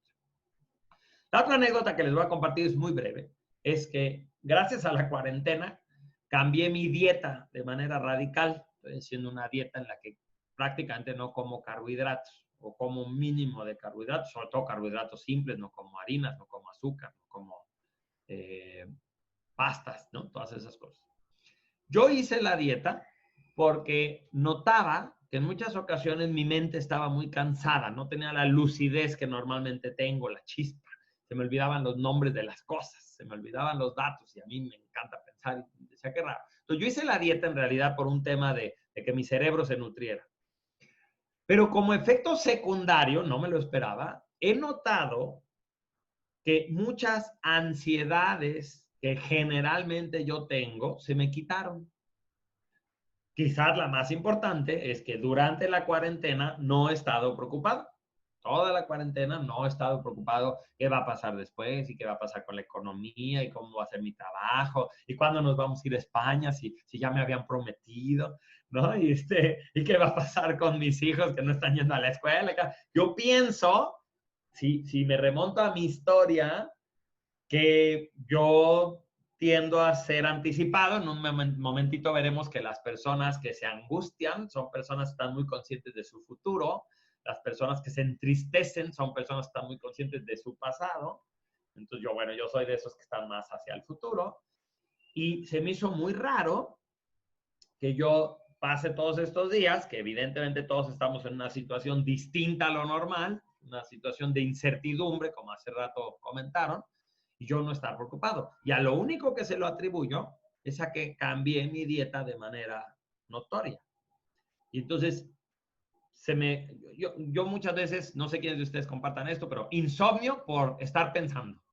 La otra anécdota que les voy a compartir es muy breve. Es que gracias a la cuarentena cambié mi dieta de manera radical. Estoy haciendo una dieta en la que prácticamente no como carbohidratos o como un mínimo de carbohidratos, sobre todo carbohidratos simples, no como harinas, no como azúcar, no como pastas, ¿no? Todas esas cosas. Yo hice la dieta porque notaba que en muchas ocasiones mi mente estaba muy cansada, no tenía la lucidez que normalmente tengo, la chispa. Se me olvidaban los nombres de las cosas, se me olvidaban los datos y a mí me encanta pensar y decía qué raro. Entonces yo hice la dieta en realidad por un tema de que mi cerebro se nutriera. Pero como efecto secundario, no me lo esperaba, he notado que muchas ansiedades que generalmente yo tengo se me quitaron. Quizás la más importante es que durante la cuarentena no he estado preocupado. Toda la cuarentena no he estado preocupado qué va a pasar después y qué va a pasar con la economía y cómo va a ser mi trabajo y cuándo nos vamos a ir a España si ya me habían prometido, ¿no? Y qué va a pasar con mis hijos que no están yendo a la escuela. Yo pienso, si me remonto a mi historia, que yo tiendo a ser anticipado. En un momentito veremos que las personas que se angustian son personas que están muy conscientes de su futuro. Las personas que se entristecen son personas que están muy conscientes de su pasado. Entonces yo soy de esos que están más hacia el futuro. Y se me hizo muy raro que yo pase todos estos días, que evidentemente todos estamos en una situación distinta a lo normal, una situación de incertidumbre, como hace rato comentaron, y yo no estar preocupado. Y a lo único que se lo atribuyo es a que cambié mi dieta de manera notoria. Y entonces, yo muchas veces, no sé quiénes de ustedes compartan esto, pero insomnio por estar pensando.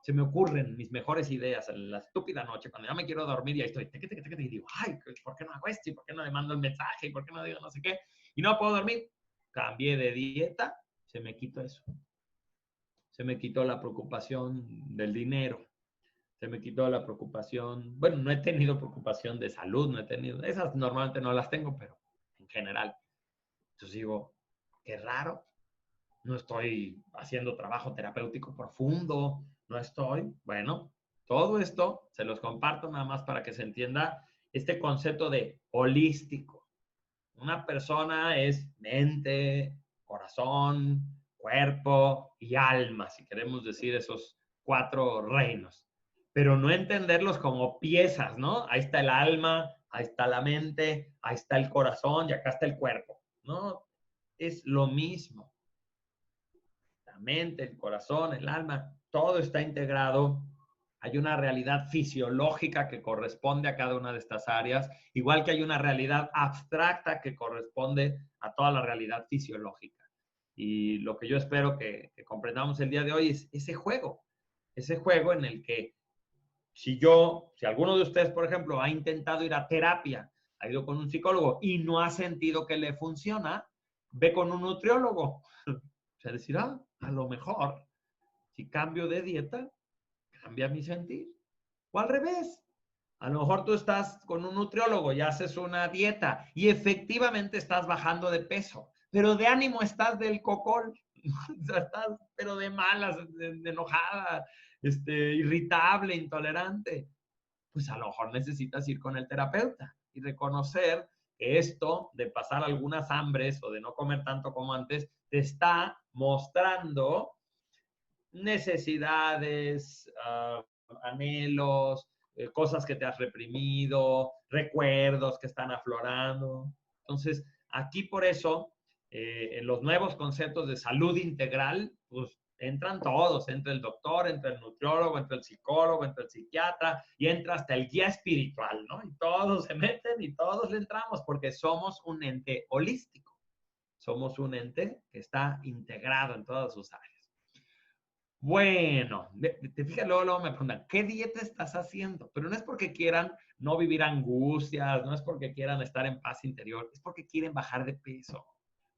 Se me ocurren mis mejores ideas en la estúpida noche, cuando ya me quiero dormir y ahí estoy, y digo, ay, ¿por qué no hago esto? ¿Y por qué no le mando el mensaje? ¿Y por qué no digo no sé qué? Y no puedo dormir. Cambié de dieta, se me quitó eso. Se me quitó la preocupación del dinero. Se me quitó la preocupación, bueno, no he tenido preocupación de salud, no he tenido, esas normalmente no las tengo, pero en general. Entonces digo, qué raro, no estoy haciendo trabajo terapéutico profundo, no estoy, bueno, todo esto se los comparto nada más para que se entienda este concepto de holístico. Una persona es mente, corazón, cuerpo y alma, si queremos decir esos 4 reinos, pero no entenderlos como piezas, ¿no? Ahí está el alma, ahí está la mente, ahí está el corazón y acá está el cuerpo, ¿no? Es lo mismo. La mente, el corazón, el alma, todo está integrado. Hay una realidad fisiológica que corresponde a cada una de estas áreas, igual que hay una realidad abstracta que corresponde a toda la realidad fisiológica. Y lo que yo espero que comprendamos el día de hoy es ese juego en el que si alguno de ustedes, por ejemplo, ha intentado ir a terapia, ha ido con un psicólogo y no ha sentido que le funciona, ve con un nutriólogo. O sea, decir, a lo mejor, si cambio de dieta, cambia mi sentir. O al revés. A lo mejor tú estás con un nutriólogo y haces una dieta y efectivamente estás bajando de peso, pero de ánimo estás del cocol. O sea, estás, pero de malas, de enojada, irritable, intolerante. Pues a lo mejor necesitas ir con el terapeuta y reconocer que esto de pasar algunas hambres o de no comer tanto como antes te está mostrando necesidades, anhelos, cosas que te has reprimido, recuerdos que están aflorando. Entonces, aquí por eso, en los nuevos conceptos de salud integral, pues entran todos, entra el doctor, entra el nutriólogo, entra el psicólogo, entra el psiquiatra y entra hasta el guía espiritual, ¿no? Y todos se meten y todos le entramos porque somos un ente holístico. Somos un ente que está integrado en todas sus áreas. Bueno, te fijas, luego me preguntan, ¿qué dieta estás haciendo? Pero no es porque quieran no vivir angustias, no es porque quieran estar en paz interior, es porque quieren bajar de peso.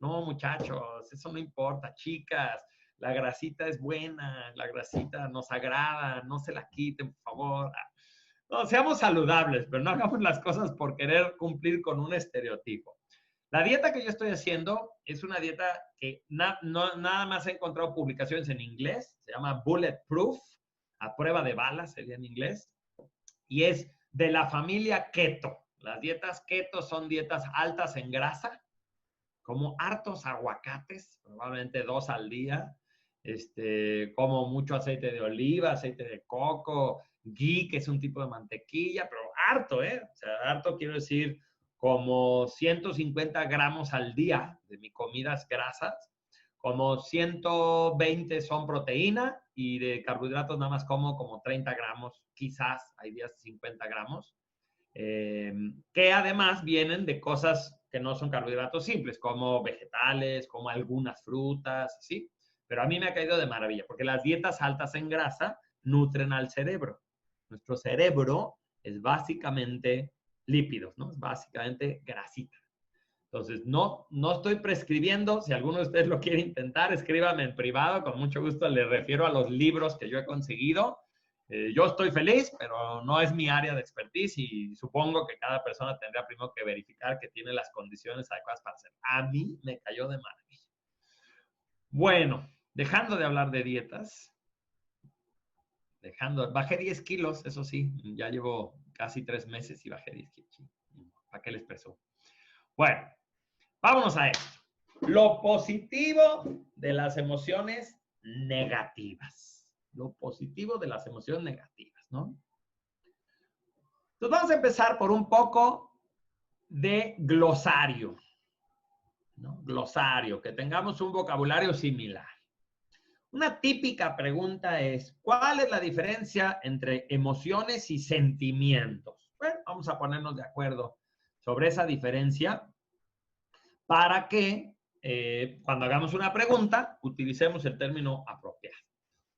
No, muchachos, eso no importa, chicas. La grasita es buena, la grasita nos agrada, no se la quiten, por favor. No, seamos saludables, pero no hagamos las cosas por querer cumplir con un estereotipo. La dieta que yo estoy haciendo es una dieta que nada más he encontrado publicaciones en inglés, se llama Bulletproof, a prueba de balas sería en inglés, y es de la familia keto. Las dietas keto son dietas altas en grasa, como hartos aguacates, probablemente 2 al día, como mucho aceite de oliva, aceite de coco, ghee, que es un tipo de mantequilla, pero harto, ¿eh? O sea, harto quiero decir como 150 gramos al día de mis comidas grasas, como 120 son proteína y de carbohidratos nada más como 30 gramos, quizás hay días 50 gramos, que además vienen de cosas que no son carbohidratos simples, como vegetales, como algunas frutas, ¿sí? Pero a mí me ha caído de maravilla, porque las dietas altas en grasa nutren al cerebro. Nuestro cerebro es básicamente lípidos, ¿no? Es básicamente grasita. Entonces, no estoy prescribiendo. Si alguno de ustedes lo quiere intentar, escríbame en privado. Con mucho gusto le refiero a los libros que yo he conseguido. Yo estoy feliz, pero no es mi área de expertise y supongo que cada persona tendría primero que verificar que tiene las condiciones adecuadas para hacerlo. A mí me cayó de maravilla. Bueno, dejando de hablar de dietas, bajé 10 kilos, eso sí, ya llevo casi 3 meses y bajé 10 kilos. ¿Para qué les presumo? Bueno, vámonos a esto. Lo positivo de las emociones negativas. Lo positivo de las emociones negativas, ¿no? Entonces vamos a empezar por un poco de glosario, ¿no? Glosario, que tengamos un vocabulario similar. Una típica pregunta es, ¿cuál es la diferencia entre emociones y sentimientos? Bueno, vamos a ponernos de acuerdo sobre esa diferencia para que cuando hagamos una pregunta utilicemos el término apropiado.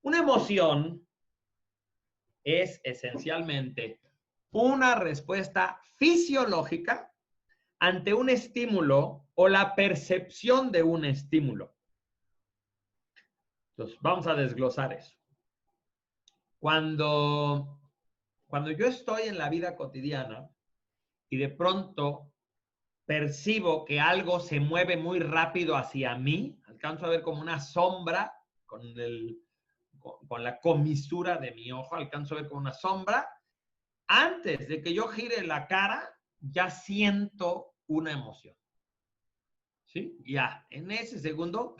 Una emoción es esencialmente una respuesta fisiológica ante un estímulo o la percepción de un estímulo. Entonces, vamos a desglosar eso. Cuando yo estoy en la vida cotidiana y de pronto percibo que algo se mueve muy rápido hacia mí, alcanzo a ver como una sombra con la comisura de mi ojo, alcanzo a ver como una sombra. Antes de que yo gire la cara, ya siento una emoción. ¿Sí? Ya, en ese segundo,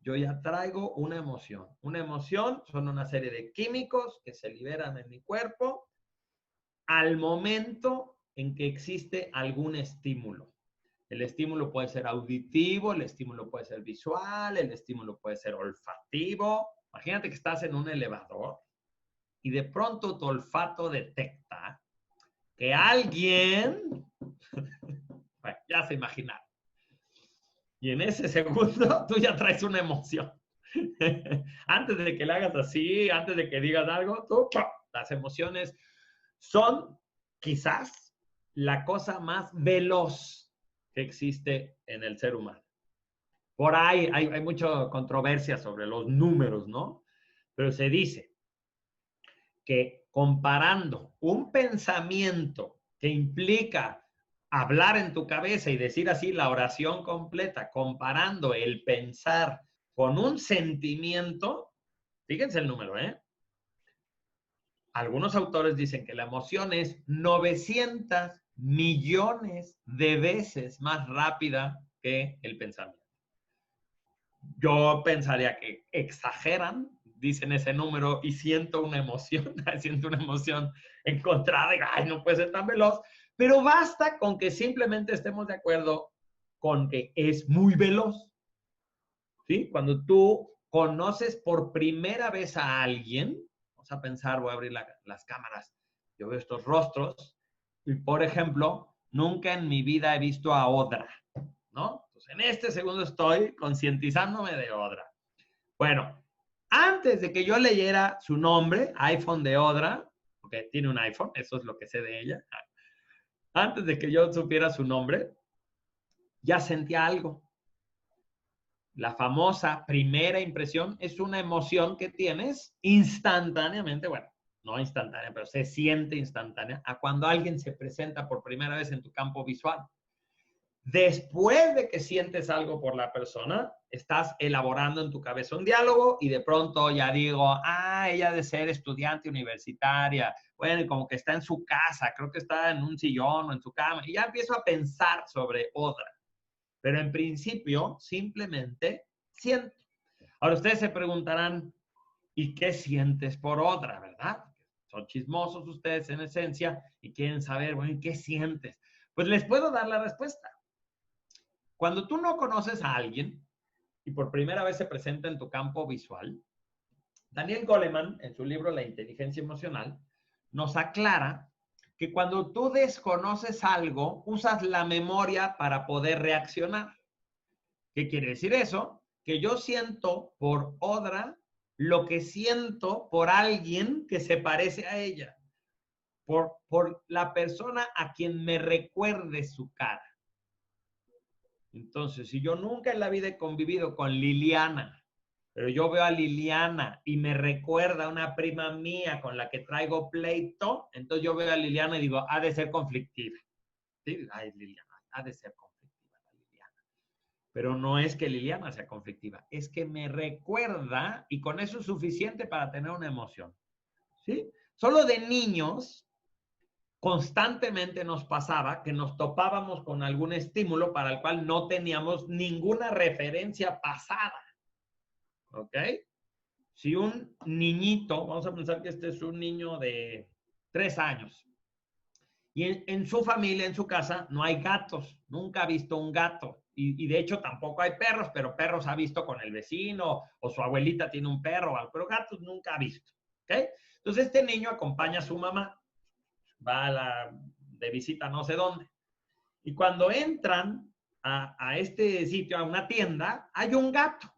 yo ya traigo una emoción. Una emoción son una serie de químicos que se liberan en mi cuerpo al momento en que existe algún estímulo. El estímulo puede ser auditivo, el estímulo puede ser visual, el estímulo puede ser olfativo. Imagínate que estás en un elevador y de pronto tu olfato detecta que alguien, bueno, ya se imaginaron. Y en ese segundo tú ya traes una emoción. Antes de que le hagas así, antes de que digas algo, las emociones son quizás la cosa más veloz que existe en el ser humano. Por ahí hay mucha controversia sobre los números, ¿no? Pero se dice que comparando un pensamiento que implica hablar en tu cabeza y decir así la oración completa, comparando el pensar con un sentimiento, fíjense el número, ¿eh? Algunos autores dicen que la emoción es 900 millones de veces más rápida que el pensamiento. Yo pensaría que exageran, dicen ese número y siento una emoción encontrada y ay, no puede ser tan veloz, pero basta con que simplemente estemos de acuerdo con que es muy veloz. ¿Sí? Cuando tú conoces por primera vez a alguien, vamos a pensar, voy a abrir las cámaras, yo veo estos rostros y, por ejemplo, nunca en mi vida he visto a Odra, ¿no? Entonces, en este segundo estoy concientizándome de Odra. Bueno, antes de que yo leyera su nombre, iPhone de Odra, porque tiene un iPhone, eso es lo que sé de ella, antes de que yo supiera su nombre, ya sentía algo. La famosa primera impresión es una emoción que tienes instantáneamente, bueno, no instantánea, pero se siente instantánea a cuando alguien se presenta por primera vez en tu campo visual. Después de que sientes algo por la persona, estás elaborando en tu cabeza un diálogo y de pronto ya digo, ella ha de ser estudiante universitaria, bueno, y como que está en su casa, creo que está en un sillón o en su cama, y ya empiezo a pensar sobre otra. Pero en principio, simplemente siento. Ahora ustedes se preguntarán, ¿y qué sientes por otra, verdad? Son chismosos ustedes en esencia y quieren saber, bueno, ¿y qué sientes? Pues les puedo dar la respuesta. Cuando tú no conoces a alguien y por primera vez se presenta en tu campo visual, Daniel Goleman, en su libro La inteligencia emocional, nos aclara que cuando tú desconoces algo, usas la memoria para poder reaccionar. ¿Qué quiere decir eso? Que yo siento por otra lo que siento por alguien que se parece a ella, por la persona a quien me recuerde su cara. Entonces, si yo nunca en la vida he convivido con Liliana, pero yo veo a Liliana y me recuerda a una prima mía con la que traigo pleito, entonces yo veo a Liliana y digo, ha de ser conflictiva. ¿Sí? Ay, Liliana, ha de ser conflictiva la Liliana. Pero no es que Liliana sea conflictiva, es que me recuerda y con eso es suficiente para tener una emoción. ¿Sí? Solo de niños constantemente nos pasaba que nos topábamos con algún estímulo para el cual no teníamos ninguna referencia pasada. ¿Ok? Si un niñito, vamos a pensar que este es un niño de 3 años, y en su familia, en su casa, no hay gatos, nunca ha visto un gato, y de hecho tampoco hay perros, pero perros ha visto con el vecino, o su abuelita tiene un perro, pero gatos nunca ha visto. ¿Ok? Entonces este niño acompaña a su mamá, va de visita no sé dónde. Y cuando entran a este sitio, a una tienda, hay un gato.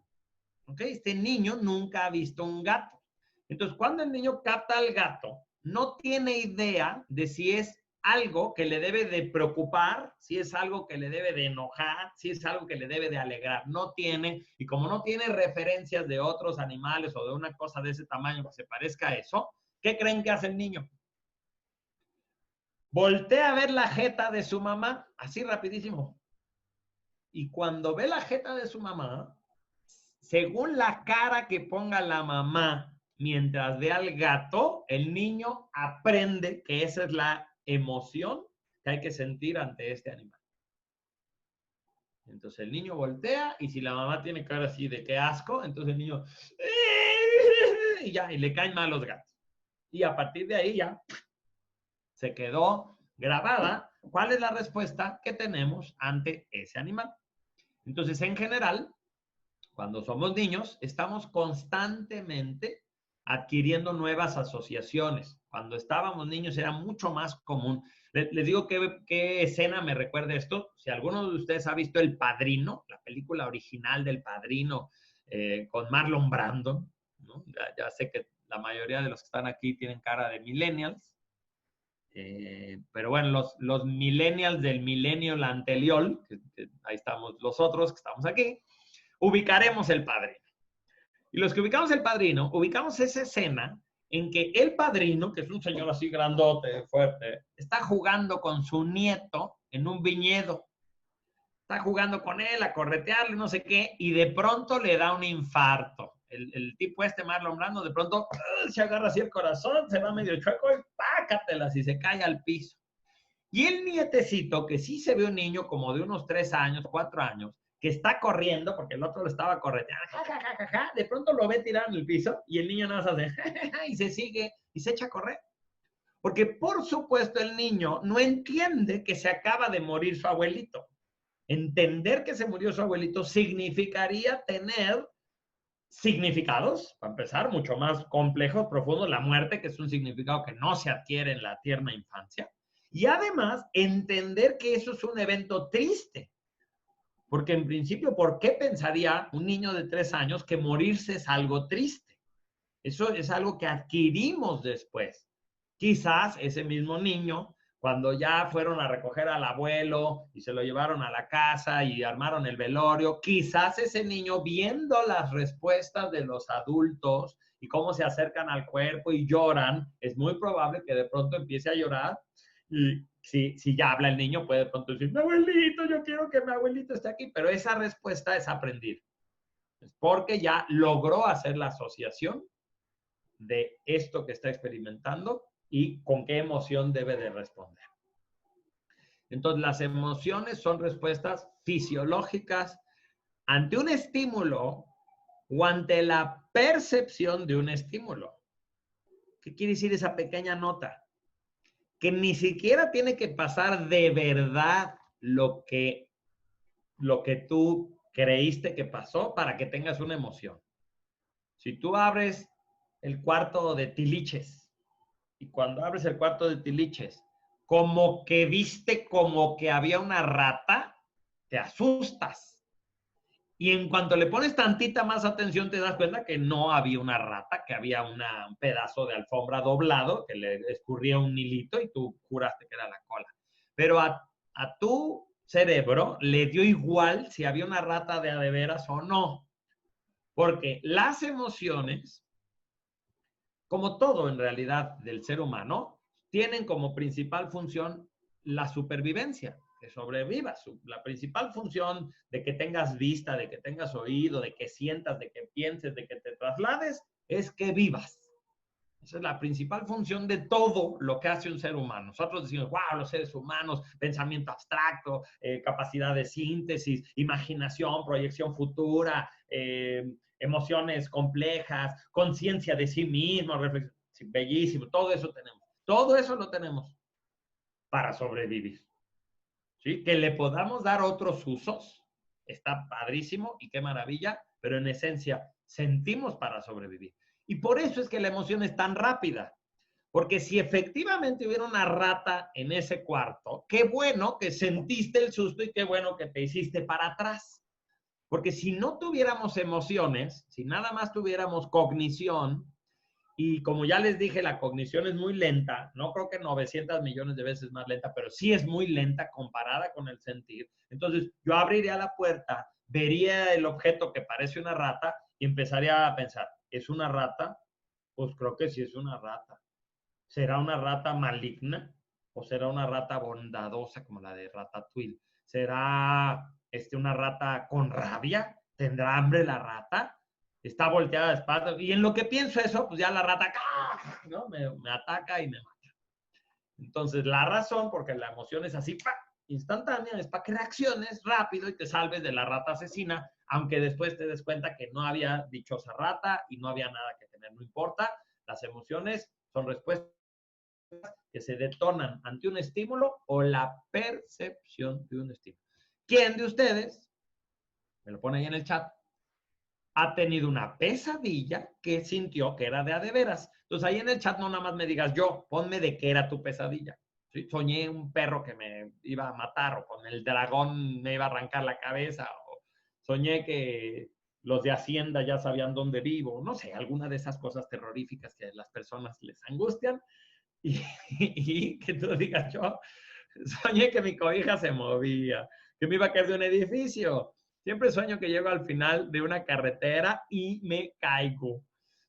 ¿Ok? Este niño nunca ha visto un gato. Entonces, cuando el niño capta al gato, no tiene idea de si es algo que le debe de preocupar, si es algo que le debe de enojar, si es algo que le debe de alegrar. No tiene, y como no tiene referencias de otros animales o de una cosa de ese tamaño que se parezca a eso, ¿qué creen que hace el niño? Voltea a ver la jeta de su mamá, así rapidísimo. Y cuando ve la jeta de su mamá, según la cara que ponga la mamá mientras ve al gato, el niño aprende que esa es la emoción que hay que sentir ante este animal. Entonces el niño voltea y si la mamá tiene cara así de qué asco, entonces el niño y ya, y le caen mal los gatos. Y a partir de ahí ya se quedó grabada cuál es la respuesta que tenemos ante ese animal. Entonces, en general, cuando somos niños, estamos constantemente adquiriendo nuevas asociaciones. Cuando estábamos niños era mucho más común. Les digo qué escena me recuerda esto. Si alguno de ustedes ha visto El Padrino, la película original del Padrino con Marlon Brando, ¿no? Ya sé que la mayoría de los que están aquí tienen cara de millennials. Pero bueno, los millennials del milenio anterior, que ahí estamos los otros que estamos aquí, ubicaremos El Padrino. Y los que ubicamos El Padrino, ubicamos esa escena en que el padrino, que es un señor así grandote, fuerte, está jugando con su nieto en un viñedo. Está jugando con él, a corretearle, no sé qué, y de pronto le da un infarto. El tipo Marlon Brando, de pronto se agarra así el corazón, se va medio chueco y pácatelas y se cae al piso. Y el nietecito, que sí se ve un niño como de unos 3 años, 4 años, que está corriendo, porque el otro lo estaba correteando, de pronto lo ve tirado en el piso y el niño nada más hace y se sigue y se echa a correr. Porque por supuesto el niño no entiende que se acaba de morir su abuelito. Entender que se murió su abuelito significaría tener significados, para empezar, mucho más complejos, profundos, la muerte, que es un significado que no se adquiere en la tierna infancia, y además entender que eso es un evento triste, porque en principio, ¿por qué pensaría un niño de 3 años que morirse es algo triste? Eso es algo que adquirimos después. Quizás ese mismo niño, Cuando ya fueron a recoger al abuelo y se lo llevaron a la casa y armaron el velorio, quizás ese niño, viendo las respuestas de los adultos y cómo se acercan al cuerpo y lloran, es muy probable que de pronto empiece a llorar. Y si ya habla el niño, puede de pronto decir, mi abuelito, yo quiero que mi abuelito esté aquí. Pero esa respuesta es aprendida. Es porque ya logró hacer la asociación de esto que está experimentando y con qué emoción debe de responder. Entonces, las emociones son respuestas fisiológicas ante un estímulo o ante la percepción de un estímulo. ¿Qué quiere decir esa pequeña nota? Que ni siquiera tiene que pasar de verdad lo que tú creíste que pasó para que tengas una emoción. Si tú abres el cuarto de tiliches y cuando abres el cuarto de tiliches, como que viste como que había una rata, te asustas. Y en cuanto le pones tantita más atención, te das cuenta que no había una rata, que había un pedazo de alfombra doblado, que le escurría un hilito y tú juraste que era la cola. Pero a tu cerebro le dio igual si había una rata de a de veras o no. Porque las emociones, como todo en realidad del ser humano, tienen como principal función la supervivencia, que sobrevivas. La principal función de que tengas vista, de que tengas oído, de que sientas, de que pienses, de que te traslades, es que vivas. Esa es la principal función de todo lo que hace un ser humano. Nosotros decimos, wow, los seres humanos, pensamiento abstracto, capacidad de síntesis, imaginación, proyección futura, emociones complejas, conciencia de sí mismo, reflexión. Sí, bellísimo, todo eso tenemos. Todo eso lo tenemos para sobrevivir. ¿Sí? Que le podamos dar otros usos, está padrísimo y qué maravilla, pero en esencia sentimos para sobrevivir. Y por eso es que la emoción es tan rápida. Porque si efectivamente hubiera una rata en ese cuarto, qué bueno que sentiste el susto y qué bueno que te hiciste para atrás. Porque si no tuviéramos emociones, si nada más tuviéramos cognición, y como ya les dije, la cognición es muy lenta, no creo que 900 millones de veces más lenta, pero sí es muy lenta comparada con el sentir. Entonces yo abriría la puerta, vería el objeto que parece una rata y empezaría a pensar, ¿es una rata? Pues creo que sí es una rata. ¿Será una rata maligna o será una rata bondadosa como la de Ratatouille? ¿Será una rata con rabia? ¿Tendrá hambre la rata? Está volteada de espaldas. Y en lo que pienso eso, pues ya la rata, ¿no? me ataca y me mata. Entonces, la razón, porque la emoción es así, ¡pa!, instantánea, es para que reacciones rápido y te salves de la rata asesina, aunque después te des cuenta que no había dichosa rata y no había nada que tener. No importa, las emociones son respuestas que se detonan ante un estímulo o la percepción de un estímulo. ¿Quién de ustedes, me lo pone ahí en el chat, ha tenido una pesadilla que sintió que era de a de veras? Entonces ahí en el chat no nada más me digas yo, ponme de qué era tu pesadilla. ¿Sí? Soñé un perro que me iba a matar, o con el dragón me iba a arrancar la cabeza, o soñé que los de Hacienda ya sabían dónde vivo, no sé, alguna de esas cosas terroríficas que a las personas les angustian. Y que tú digas, yo soñé que mi cobija se movía, que me iba a caer de un edificio. Siempre sueño que llego al final de una carretera y me caigo.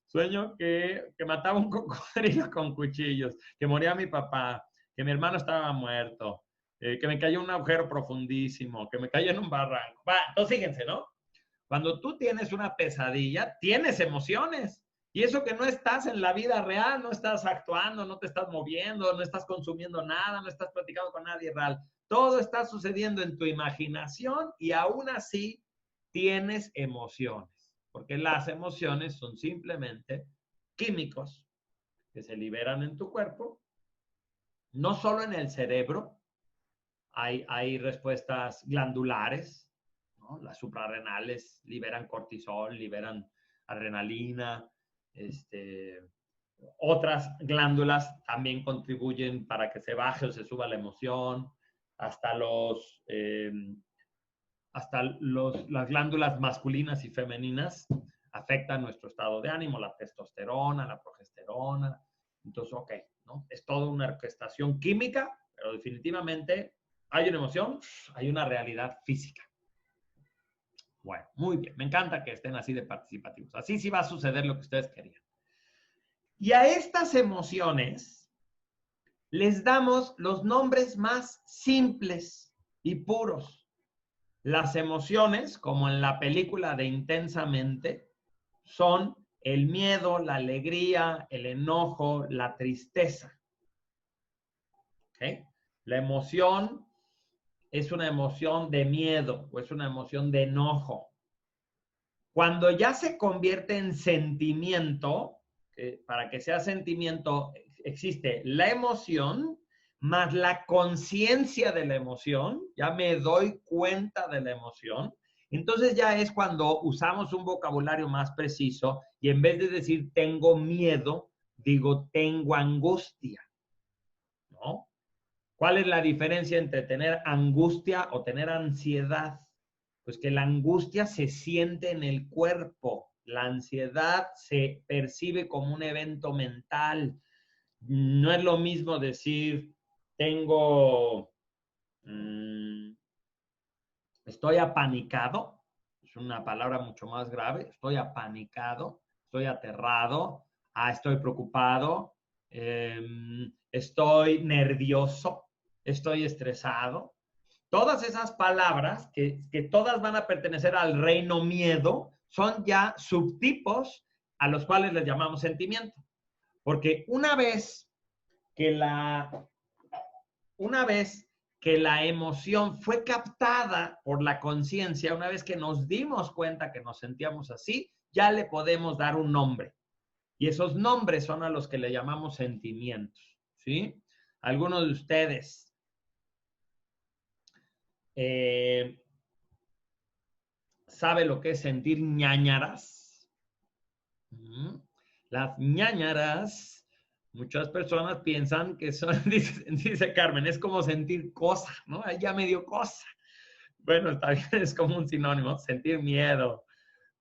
Sueño que mataba un cocodrilo con cuchillos, que moría mi papá, que mi hermano estaba muerto, que me cayó un agujero profundísimo, que me caí en un barranco. Va, entonces fíjense, ¿no? Cuando tú tienes una pesadilla, tienes emociones. Y eso que no estás en la vida real, no estás actuando, no te estás moviendo, no estás consumiendo nada, no estás platicando con nadie real. Todo está sucediendo en tu imaginación y aún así tienes emociones. Porque las emociones son simplemente químicos que se liberan en tu cuerpo, no solo en el cerebro. Hay respuestas glandulares, ¿no? Las suprarrenales liberan cortisol, liberan adrenalina. Otras glándulas también contribuyen para que se baje o se suba la emoción. Hasta las glándulas masculinas y femeninas afectan nuestro estado de ánimo, la testosterona, la progesterona. Entonces, ok, ¿no? Es toda una orquestación química, pero Pero definitivamente hay una emoción, hay una realidad física. Bueno, muy bien. Me encanta que estén así de participativos. Así sí va a suceder lo que ustedes querían. Y a estas emociones les damos los nombres más simples y puros. Las emociones, como en la película de Intensamente, son el miedo, la alegría, el enojo, la tristeza. ¿Okay? La emoción es una emoción de miedo o es una emoción de enojo. Cuando ya se convierte en sentimiento, para que sea sentimiento existe la emoción más la conciencia de la emoción, ya me doy cuenta de la emoción, entonces ya es cuando usamos un vocabulario más preciso y en vez de decir tengo miedo, digo tengo angustia, ¿no? ¿Cuál es la diferencia entre tener angustia o tener ansiedad? Pues que la angustia se siente en el cuerpo, la ansiedad se percibe como un evento mental. No es lo mismo decir, estoy apanicado, es una palabra mucho más grave, estoy apanicado, estoy aterrado, estoy preocupado, estoy nervioso, estoy estresado. Todas esas palabras, que todas van a pertenecer al reino miedo, son ya subtipos a los cuales les llamamos sentimiento. Porque una vez que la emoción fue captada por la conciencia, una vez que nos dimos cuenta que nos sentíamos así, ya le podemos dar un nombre. Y esos nombres son a los que le llamamos sentimientos, ¿sí? Algunos de ustedes ¿sabe lo que es sentir ñáñaras? Las ñáñaras, muchas personas piensan que son, dice Carmen, es como sentir cosa, ¿no? Ahí ya me dio cosa. Bueno, está bien, es como un sinónimo, sentir miedo.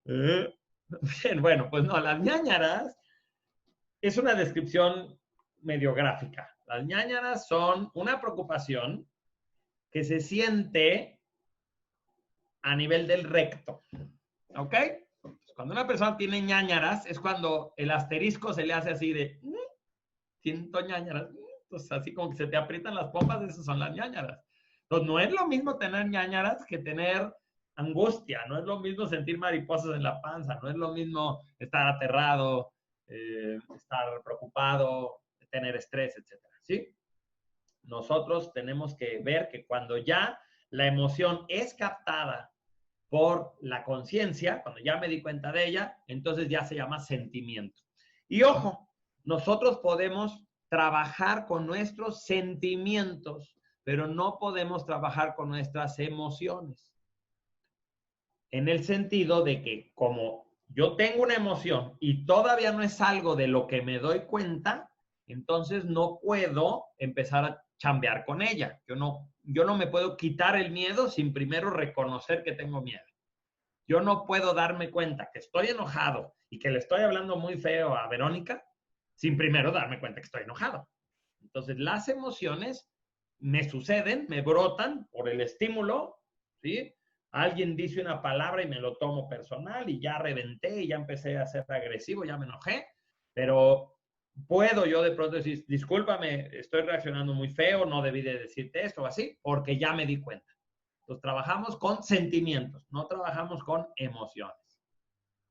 Bien, bueno, pues no, las ñáñaras es una descripción medio gráfica. Las ñáñaras son una preocupación que se siente a nivel del recto, ¿ok? Cuando una persona tiene ñáñaras es cuando el asterisco se le hace así de, siento ñáñaras, entonces así como que se te aprietan las pompas, esas son las ñáñaras. Entonces no es lo mismo tener ñáñaras que tener angustia, no es lo mismo sentir mariposas en la panza, no es lo mismo estar aterrado, estar preocupado, tener estrés, etcétera, ¿sí? Nosotros tenemos que ver que cuando ya la emoción es captada por la conciencia, cuando ya me di cuenta de ella, entonces ya se llama sentimiento. Y ojo, nosotros podemos trabajar con nuestros sentimientos, pero no podemos trabajar con nuestras emociones. En el sentido de que como yo tengo una emoción y todavía no es algo de lo que me doy cuenta, entonces no puedo empezar a chambear con ella. Yo no me puedo quitar el miedo sin primero reconocer que tengo miedo. Yo no puedo darme cuenta que estoy enojado y que le estoy hablando muy feo a Verónica sin primero darme cuenta que estoy enojado. Entonces, las emociones me suceden, me brotan por el estímulo, ¿sí? Alguien dice una palabra y me lo tomo personal y ya reventé y ya empecé a ser agresivo, ya me enojé, pero puedo yo de pronto decir, discúlpame, estoy reaccionando muy feo, no debí de decirte esto o así, porque ya me di cuenta. Entonces, trabajamos con sentimientos, no trabajamos con emociones.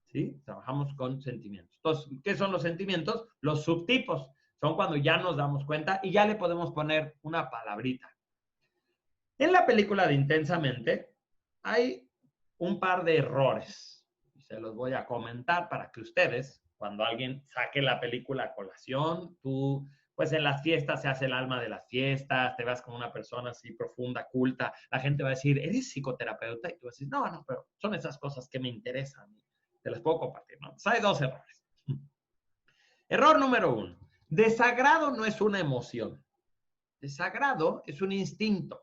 ¿Sí? Trabajamos con sentimientos. Entonces, ¿qué son los sentimientos? Los subtipos son cuando ya nos damos cuenta y ya le podemos poner una palabrita. En la película de Intensamente hay un par de errores. Se los voy a comentar para que ustedes, cuando alguien saque la película a colación, tú, pues en las fiestas se hace el alma de las fiestas, te vas con una persona así profunda, culta, la gente va a decir, ¿eres psicoterapeuta? Y tú vas a decir, no, pero son esas cosas que me interesan. Te las puedo compartir, ¿no? Entonces hay dos errores. Error número 1. Desagrado no es una emoción. Desagrado es un instinto.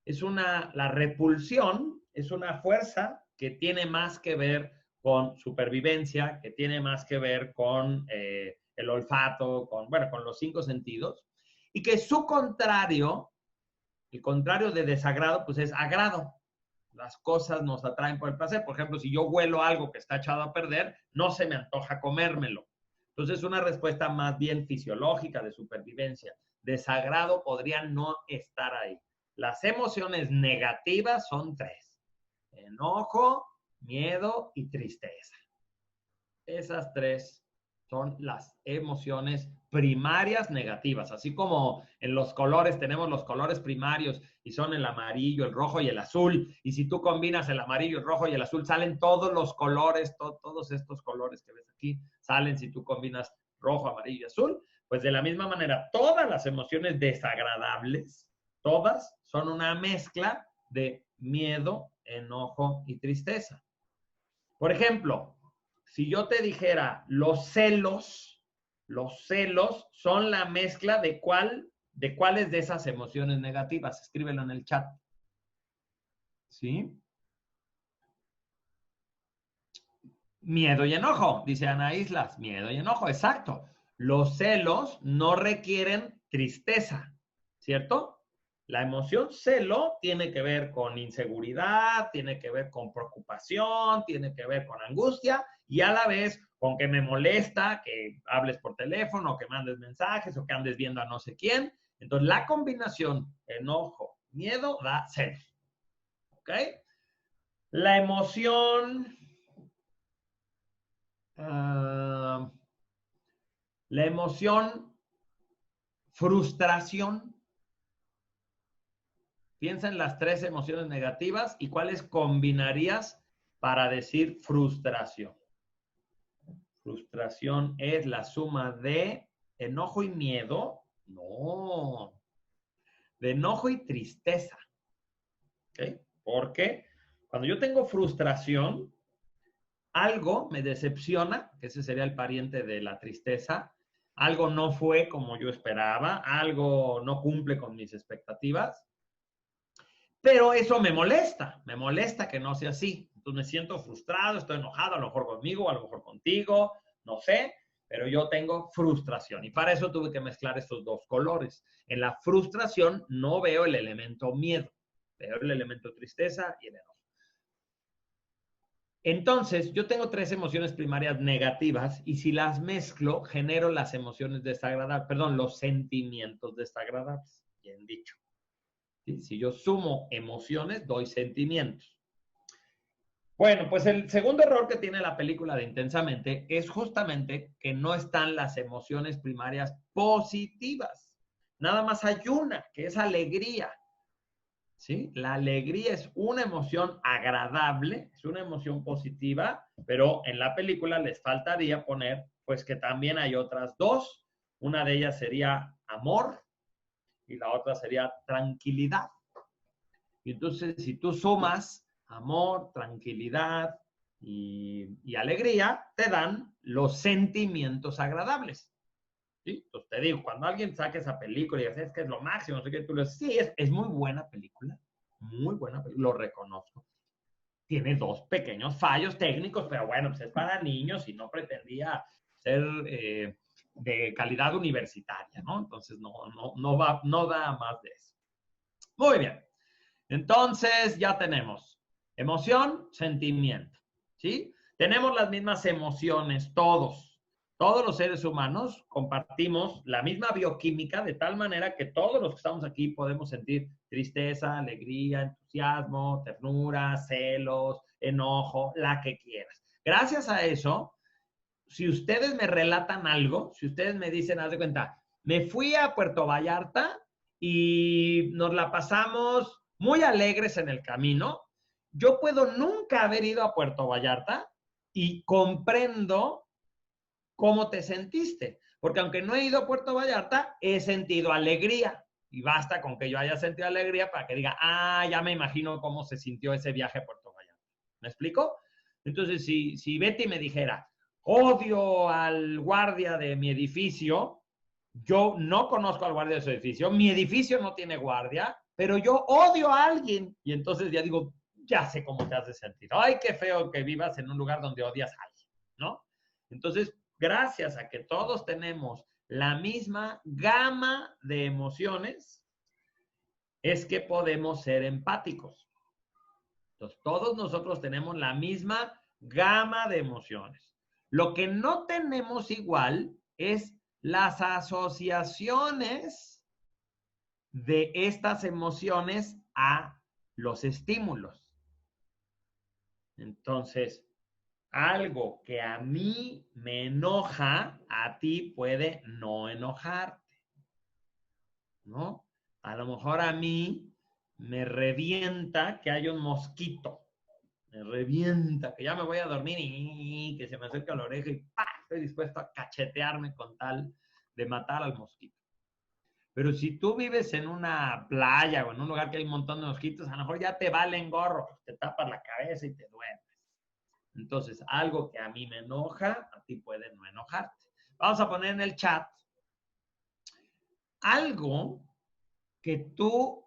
La repulsión es una fuerza que tiene más que ver con supervivencia, que tiene más que ver con el olfato, con los 5 sentidos, y que su contrario El contrario de desagrado, pues es agrado. Las cosas nos atraen por el placer. Por ejemplo, si yo huelo algo que está echado a perder, no se me antoja comérmelo. Entonces, una respuesta más bien fisiológica de supervivencia. Desagrado podría no estar ahí. Las emociones negativas son 3. Enojo, miedo y tristeza. Esas 3 son las emociones primarias negativas. Así como en los colores tenemos los colores primarios y son el amarillo, el rojo y el azul. Y si tú combinas el amarillo, el rojo y el azul, salen todos los colores, todos estos colores que ves aquí, salen si tú combinas rojo, amarillo y azul. Pues de la misma manera, todas las emociones desagradables, todas son una mezcla de miedo, enojo y tristeza. Por ejemplo, si yo te dijera los celos son la mezcla de cuáles de esas emociones negativas. Escríbelo en el chat. ¿Sí? Miedo y enojo, dice Ana Islas. Miedo y enojo, exacto. Los celos no requieren tristeza, ¿cierto? La emoción celo tiene que ver con inseguridad, tiene que ver con preocupación, tiene que ver con angustia y a la vez con que me molesta que hables por teléfono, o que mandes mensajes, o que andes viendo a no sé quién. Entonces, la combinación enojo, miedo da celos. ¿Ok? La emoción... la emoción frustración. Piensa en las 3 emociones negativas y cuáles combinarías para decir frustración. Frustración es la suma de enojo y miedo. No. De enojo y tristeza. ¿Ok? Porque cuando yo tengo frustración, algo me decepciona, que ese sería el pariente de la tristeza. Algo no fue como yo esperaba, algo no cumple con mis expectativas. Pero eso me molesta que no sea así. Entonces me siento frustrado, estoy enojado, a lo mejor conmigo, a lo mejor contigo, no sé, pero yo tengo frustración. Y para eso tuve que mezclar estos 2 colores. En la frustración no veo el elemento miedo, veo el elemento tristeza y el enojo. Entonces, yo tengo 3 emociones primarias negativas y si las mezclo, genero las emociones desagradables, perdón, los sentimientos desagradables, bien dicho. ¿Sí? Si yo sumo emociones, doy sentimientos. Bueno, pues el segundo error que tiene la película de Intensamente es justamente que no están las emociones primarias positivas. Nada más hay una, que es alegría. ¿Sí? La alegría es una emoción agradable, es una emoción positiva, pero en la película les faltaría poner, pues que también hay otras 2. Una de ellas sería amor y la otra sería tranquilidad. Y entonces, si tú sumas amor, tranquilidad y alegría, te dan los sentimientos agradables. ¿Sí? Entonces te digo, cuando alguien saque esa película y dices, es que es lo máximo, no sé qué, tú le dices, sí, es muy buena película, lo reconozco. Tiene 2 pequeños fallos técnicos, pero bueno, pues es para niños y no pretendía ser de calidad universitaria, ¿no? Entonces no da más de eso. Muy bien. Entonces ya tenemos emoción, sentimiento, ¿sí? Tenemos las mismas emociones todos. Todos los seres humanos compartimos la misma bioquímica de tal manera que todos los que estamos aquí podemos sentir tristeza, alegría, entusiasmo, ternura, celos, enojo, la que quieras. Gracias a eso, si ustedes me relatan algo, si ustedes me dicen, haz de cuenta, me fui a Puerto Vallarta y nos la pasamos muy alegres en el camino, yo puedo nunca haber ido a Puerto Vallarta y comprendo cómo te sentiste. Porque aunque no he ido a Puerto Vallarta, he sentido alegría. Y basta con que yo haya sentido alegría para que diga, ya me imagino cómo se sintió ese viaje a Puerto Vallarta. ¿Me explico? Entonces, si Betty me dijera, odio al guardia de mi edificio, yo no conozco al guardia de su edificio, mi edificio no tiene guardia, pero yo odio a alguien. Y entonces ya digo, ya sé cómo te hace sentir. Ay, qué feo que vivas en un lugar donde odias a alguien, ¿no? Entonces, gracias a que todos tenemos la misma gama de emociones, es que podemos ser empáticos. Entonces, todos nosotros tenemos la misma gama de emociones. Lo que no tenemos igual es las asociaciones de estas emociones a los estímulos. Entonces, algo que a mí me enoja, a ti puede no enojarte, ¿no? A lo mejor a mí me revienta que haya un mosquito. Me revienta, que ya me voy a dormir y que se me acerca la oreja y ¡pah! Estoy dispuesto a cachetearme con tal de matar al mosquito. Pero si tú vives en una playa o en un lugar que hay un montón de mosquitos, a lo mejor ya te valen gorro, te tapas la cabeza y te duermes. Entonces, algo que a mí me enoja, a ti puede no enojarte. Vamos a poner en el chat algo que tú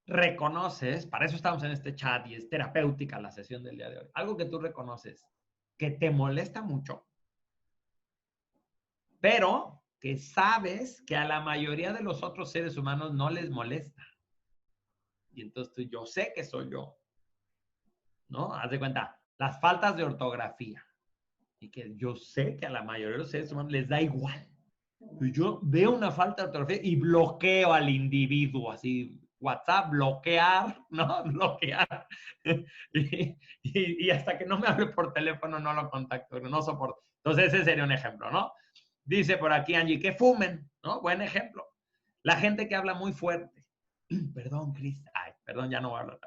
reconoces, para eso estamos en este chat y es terapéutica la sesión del día de hoy, algo que tú reconoces que te molesta mucho, pero que sabes que a la mayoría de los otros seres humanos no les molesta. Y entonces yo sé que soy yo, ¿no? Haz de cuenta, las faltas de ortografía. Y que yo sé que a la mayoría de los seres humanos les da igual. Yo veo una falta de ortografía y bloqueo al individuo, así, WhatsApp, bloquear, ¿no? Bloquear. Y hasta que no me hable por teléfono no lo contacto, no soporto. Entonces ese sería un ejemplo, ¿no? Dice por aquí Angie, que fumen, ¿no? Buen ejemplo. La gente que habla muy fuerte. Perdón, Cris. Ay, perdón, ya no voy a hablar.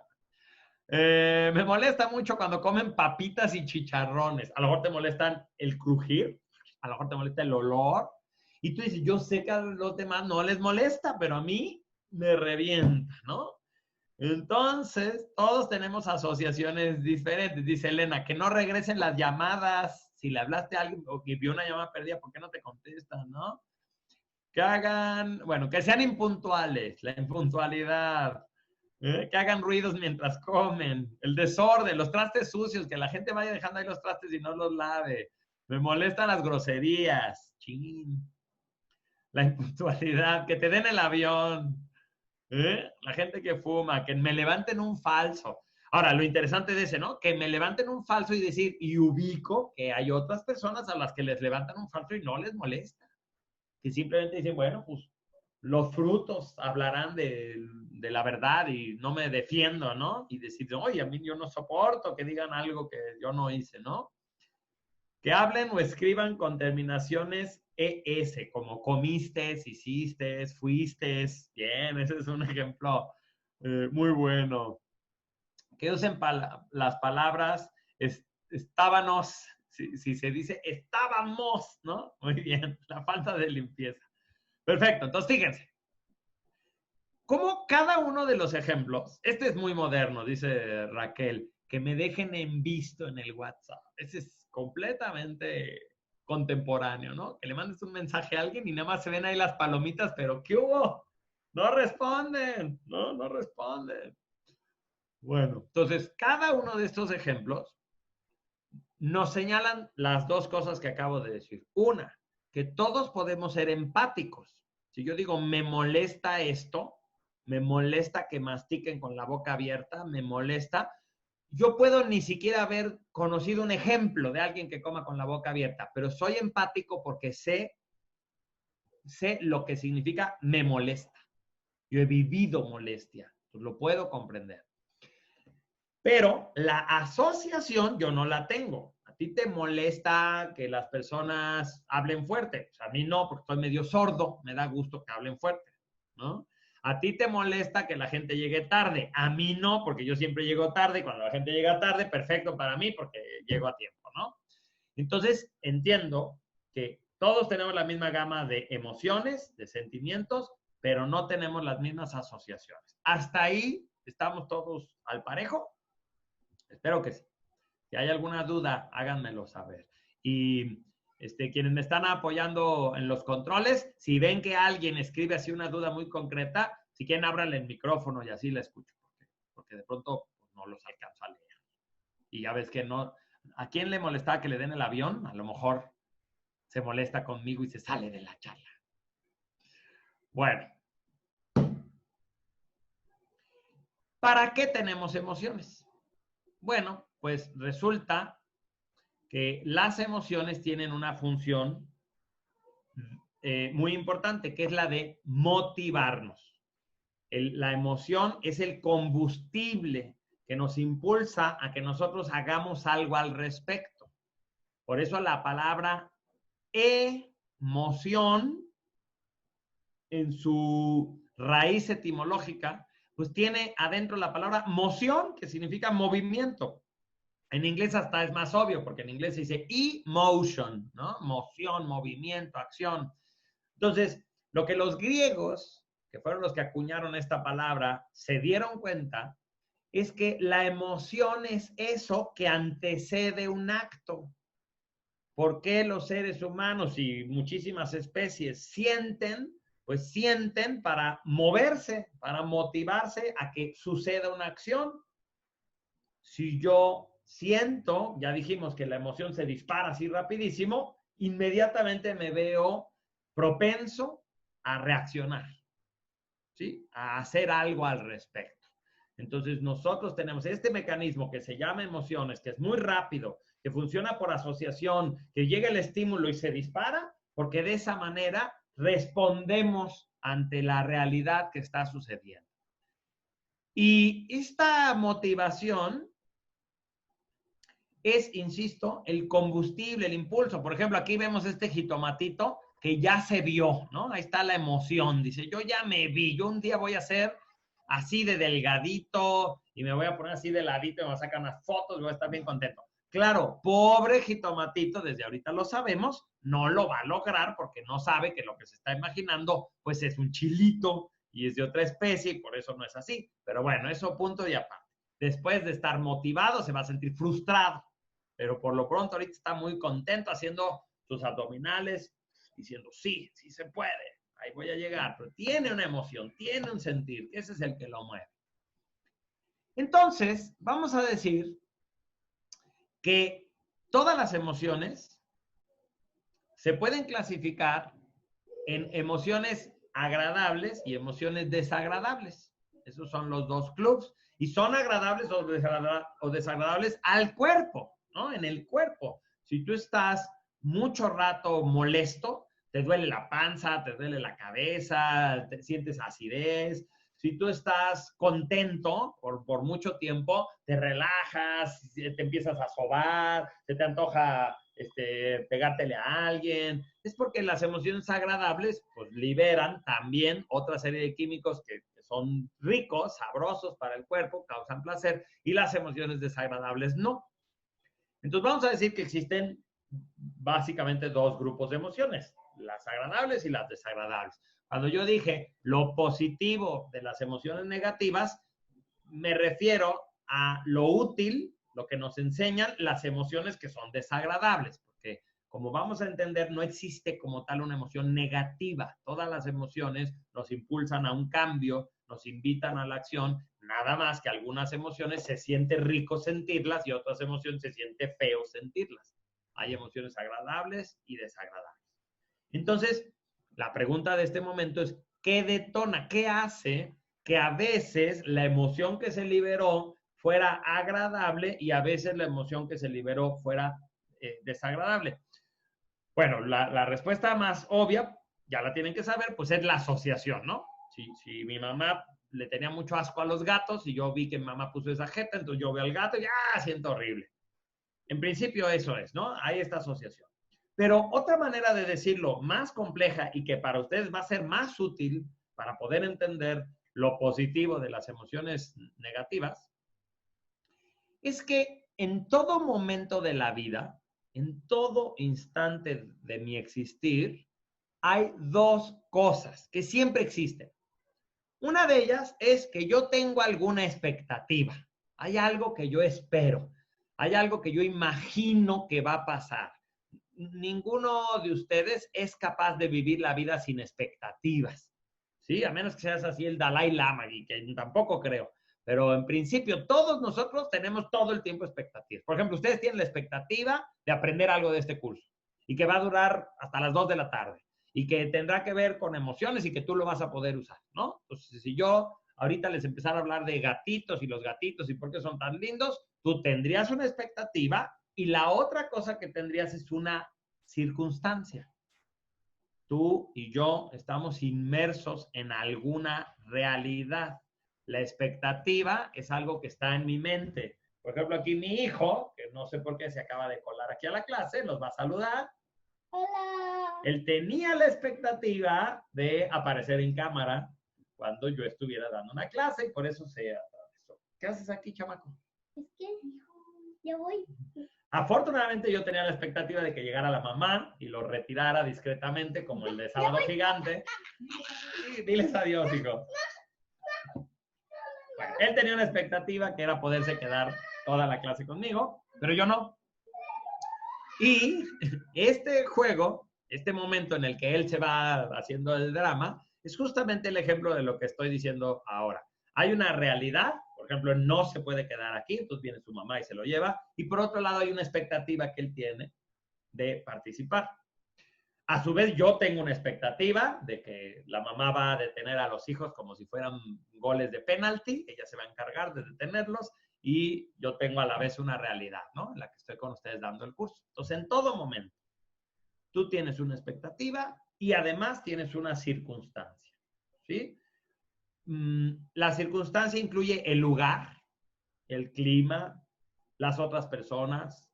Me molesta mucho cuando comen papitas y chicharrones. A lo mejor te molestan el crujir, a lo mejor te molesta el olor. Y tú dices, yo sé que a los demás no les molesta, pero a mí me revienta, ¿no? Entonces, todos tenemos asociaciones diferentes. Dice Elena, que no regresen las llamadas. Si le hablaste a alguien o que vio una llamada perdida, ¿por qué no te contestan, no? Que hagan, bueno, que sean impuntuales, la impuntualidad. Que hagan ruidos mientras comen, el desorden, los trastes sucios, que la gente vaya dejando ahí los trastes y no los lave. Me molestan las groserías, chin. La impuntualidad, que te den el avión, la gente que fuma, que me levanten un falso. Ahora, lo interesante de ese, ¿no? Que me levanten un falso y decir, y ubico que hay otras personas a las que les levantan un falso y no les molesta. Que simplemente dicen, bueno, pues los frutos hablarán de la verdad y no me defiendo, ¿no? Y decir, oye, a mí yo no soporto que digan algo que yo no hice, ¿no? Que hablen o escriban con terminaciones ES, como comiste, hiciste, fuiste. Bien, ese es un ejemplo muy bueno. Que usen las palabras estábamos, si se dice estábamos, ¿no? Muy bien, la falta de limpieza. Perfecto, entonces fíjense. Como cada uno de los ejemplos, este es muy moderno, dice Raquel, que me dejen en visto en el WhatsApp. Ese es completamente contemporáneo, ¿no? Que le mandes un mensaje a alguien y nada más se ven ahí las palomitas, pero ¿qué hubo? No responden, no responden. Bueno, entonces cada uno de estos ejemplos nos señalan las dos cosas que acabo de decir. Una, que todos podemos ser empáticos. Si yo digo, me molesta esto, me molesta que mastiquen con la boca abierta, me molesta, yo puedo ni siquiera haber conocido un ejemplo de alguien que coma con la boca abierta, pero soy empático porque sé lo que significa me molesta. Yo he vivido molestia, pues lo puedo comprender. Pero la asociación yo no la tengo. A ti te molesta que las personas hablen fuerte. Pues a mí no, porque estoy medio sordo. Me da gusto que hablen fuerte, ¿no? A ti te molesta que la gente llegue tarde. A mí no, porque yo siempre llego tarde. Y cuando la gente llega tarde, perfecto para mí, porque llego a tiempo, ¿no? Entonces, entiendo que todos tenemos la misma gama de emociones, de sentimientos, pero no tenemos las mismas asociaciones. ¿Hasta ahí estamos todos al parejo? Espero que sí. Si hay alguna duda, háganmelo saber. Y quienes me están apoyando en los controles, si ven que alguien escribe así una duda muy concreta, si quieren, ábranle el micrófono y así la escucho. Porque de pronto pues, no los alcanzo a leer. Y ya ves que no. ¿A quién le molestaba que le den el avión? A lo mejor se molesta conmigo y se sale de la charla. Bueno. ¿Para qué tenemos emociones? Bueno, pues resulta que las emociones tienen una función muy importante, que es la de motivarnos. La emoción es el combustible que nos impulsa a que nosotros hagamos algo al respecto. Por eso la palabra emoción, en su raíz etimológica, pues tiene adentro la palabra moción, que significa movimiento. En inglés hasta es más obvio, porque en inglés se dice emotion, ¿no? Moción, movimiento, acción. Entonces, lo que los griegos, que fueron los que acuñaron esta palabra, se dieron cuenta es que la emoción es eso que antecede un acto. ¿Por qué los seres humanos y muchísimas especies sienten? Pues sienten para moverse, para motivarse a que suceda una acción. Si yo siento, ya dijimos que la emoción se dispara así rapidísimo, inmediatamente me veo propenso a reaccionar, ¿sí? A hacer algo al respecto. Entonces nosotros tenemos este mecanismo que se llama emociones, que es muy rápido, que funciona por asociación, que llega el estímulo y se dispara, porque de esa manera respondemos ante la realidad que está sucediendo. Y esta motivación es, insisto, el combustible, el impulso. Por ejemplo, aquí vemos este jitomatito que ya se vio, ¿no? Ahí está la emoción. Dice, yo ya me vi, yo un día voy a ser así de delgadito y me voy a poner así de ladito y me voy a sacar unas fotos y voy a estar bien contento. Claro, pobre jitomatito, desde ahorita lo sabemos, no lo va a lograr porque no sabe que lo que se está imaginando pues es un chilito y es de otra especie y por eso no es así. Pero bueno, eso punto y aparte. Después de estar motivado se va a sentir frustrado, pero por lo pronto ahorita está muy contento haciendo sus abdominales, diciendo sí, sí se puede, ahí voy a llegar, pero tiene una emoción, tiene un sentir, ese es el que lo mueve. Entonces, vamos a decir que todas las emociones se pueden clasificar en emociones agradables y emociones desagradables. Esos son los dos clubs. Y son agradables o desagradables al cuerpo, ¿no? En el cuerpo. Si tú estás mucho rato molesto, te duele la panza, te duele la cabeza, te sientes acidez. Si tú estás contento por mucho tiempo, te relajas, te empiezas a sobar, se te antoja pegártele a alguien. Es porque las emociones agradables pues liberan también otra serie de químicos que son ricos, sabrosos para el cuerpo, causan placer, y las emociones desagradables no. Entonces vamos a decir que existen básicamente dos grupos de emociones, las agradables y las desagradables. Cuando yo dije lo positivo de las emociones negativas, me refiero a lo útil, lo que nos enseñan las emociones que son desagradables, porque como vamos a entender, no existe como tal una emoción negativa. Todas las emociones nos impulsan a un cambio, nos invitan a la acción, nada más que algunas emociones se siente rico sentirlas y otras emociones se siente feo sentirlas. Hay emociones agradables y desagradables. Entonces, la pregunta de este momento es, ¿qué detona? ¿Qué hace que a veces la emoción que se liberó fuera agradable y a veces la emoción que se liberó fuera desagradable? Bueno, la respuesta más obvia, ya la tienen que saber, pues es la asociación, ¿no? Si mi mamá le tenía mucho asco a los gatos y yo vi que mi mamá puso esa jeta, entonces yo veo al gato y ¡ah! Siento horrible. En principio eso es, ¿no? Hay esta asociación. Pero otra manera de decirlo más compleja y que para ustedes va a ser más útil para poder entender lo positivo de las emociones negativas, es que en todo momento de la vida, en todo instante de mi existir, hay dos cosas que siempre existen. Una de ellas es que yo tengo alguna expectativa. Hay algo que yo espero. Hay algo que yo imagino que va a pasar. Ninguno de ustedes es capaz de vivir la vida sin expectativas, ¿sí? A menos que seas así el Dalai Lama, y que tampoco creo. Pero en principio todos nosotros tenemos todo el tiempo expectativas. Por ejemplo, ustedes tienen la expectativa de aprender algo de este curso y que va a durar hasta las 2 de la tarde y que tendrá que ver con emociones y que tú lo vas a poder usar, ¿no? Entonces, si yo ahorita les empezara a hablar de gatitos y los gatitos y por qué son tan lindos, tú tendrías una expectativa y la otra cosa que tendrías es una circunstancia. Tú y yo estamos inmersos en alguna realidad. La expectativa es algo que está en mi mente. Por ejemplo, aquí mi hijo, que no sé por qué se acaba de colar aquí a la clase, nos va a saludar. Hola. Él tenía la expectativa de aparecer en cámara cuando yo estuviera dando una clase y por eso se atravesó. ¿Qué haces aquí, chamaco? Es que ya voy. Afortunadamente yo tenía la expectativa de que llegara la mamá y lo retirara discretamente como el de Sábado Gigante. Sí, diles adiós, hijo. Bueno, él tenía una expectativa que era poderse quedar toda la clase conmigo, pero yo no. Y este juego, este momento en el que él se va haciendo el drama, es justamente el ejemplo de lo que estoy diciendo ahora. Hay una realidad, por ejemplo, no se puede quedar aquí, entonces viene su mamá y se lo lleva, y por otro lado hay una expectativa que él tiene de participar. A su vez, yo tengo una expectativa de que la mamá va a detener a los hijos como si fueran goles de penalti, ella se va a encargar de detenerlos, y yo tengo a la vez una realidad, ¿no? En la que estoy con ustedes dando el curso. Entonces, en todo momento, tú tienes una expectativa y además tienes una circunstancia, ¿sí? La circunstancia incluye el lugar, el clima, las otras personas,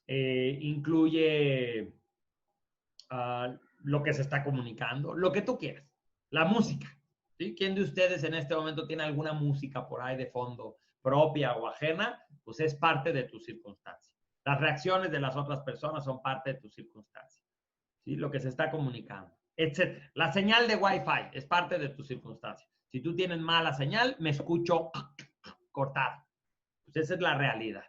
incluye lo que se está comunicando, lo que tú quieras, la música, ¿sí? ¿Quién de ustedes en este momento tiene alguna música por ahí de fondo propia o ajena? Pues es parte de tu circunstancia. Las reacciones de las otras personas son parte de tu circunstancia, ¿sí? Lo que se está comunicando, etc. La señal de Wi-Fi es parte de tu circunstancia. Si tú tienes mala señal, me escucho cortado. Pues esa es la realidad.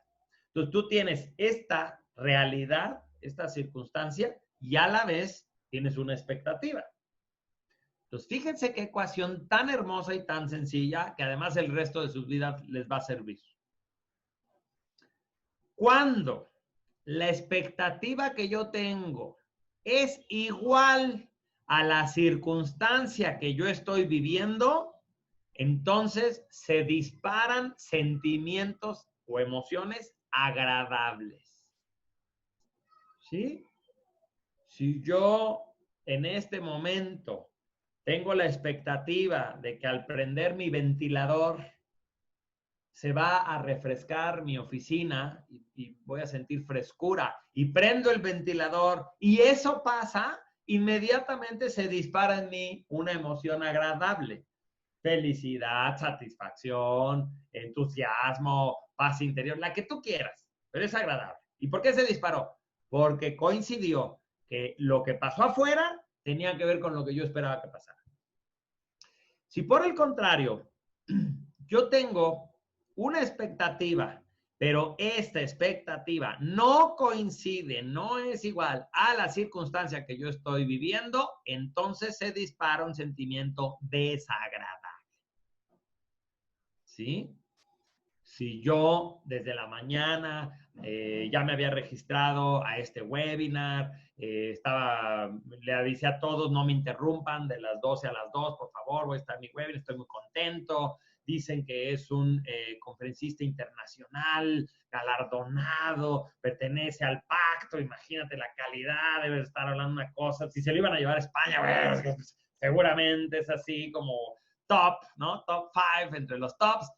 Entonces tú tienes esta realidad, esta circunstancia, y a la vez tienes una expectativa. Entonces fíjense qué ecuación tan hermosa y tan sencilla que además el resto de sus vidas les va a servir. Cuando la expectativa que yo tengo es igual a la circunstancia que yo estoy viviendo, entonces se disparan sentimientos o emociones agradables. ¿Sí? Si yo en este momento tengo la expectativa de que al prender mi ventilador se va a refrescar mi oficina y voy a sentir frescura y prendo el ventilador y eso pasa, inmediatamente se dispara en mí una emoción agradable. Felicidad, satisfacción, entusiasmo, paz interior, la que tú quieras, pero es agradable. ¿Y por qué se disparó? Porque coincidió que lo que pasó afuera tenía que ver con lo que yo esperaba que pasara. Si por el contrario, yo tengo una expectativa, pero esta expectativa no coincide, no es igual a la circunstancia que yo estoy viviendo, entonces se dispara un sentimiento desagradable. ¿Sí? Si yo desde la mañana ya me había registrado a este webinar, le avisé a todos, no me interrumpan de las 12 a las 2, por favor, voy a estar en mi webinar, estoy muy contento. Dicen que es un conferencista internacional, galardonado, pertenece al pacto, imagínate la calidad, debe estar hablando una cosa. Si se lo iban a llevar a España, bueno, seguramente es así como top, ¿no? Top 5 entre los tops.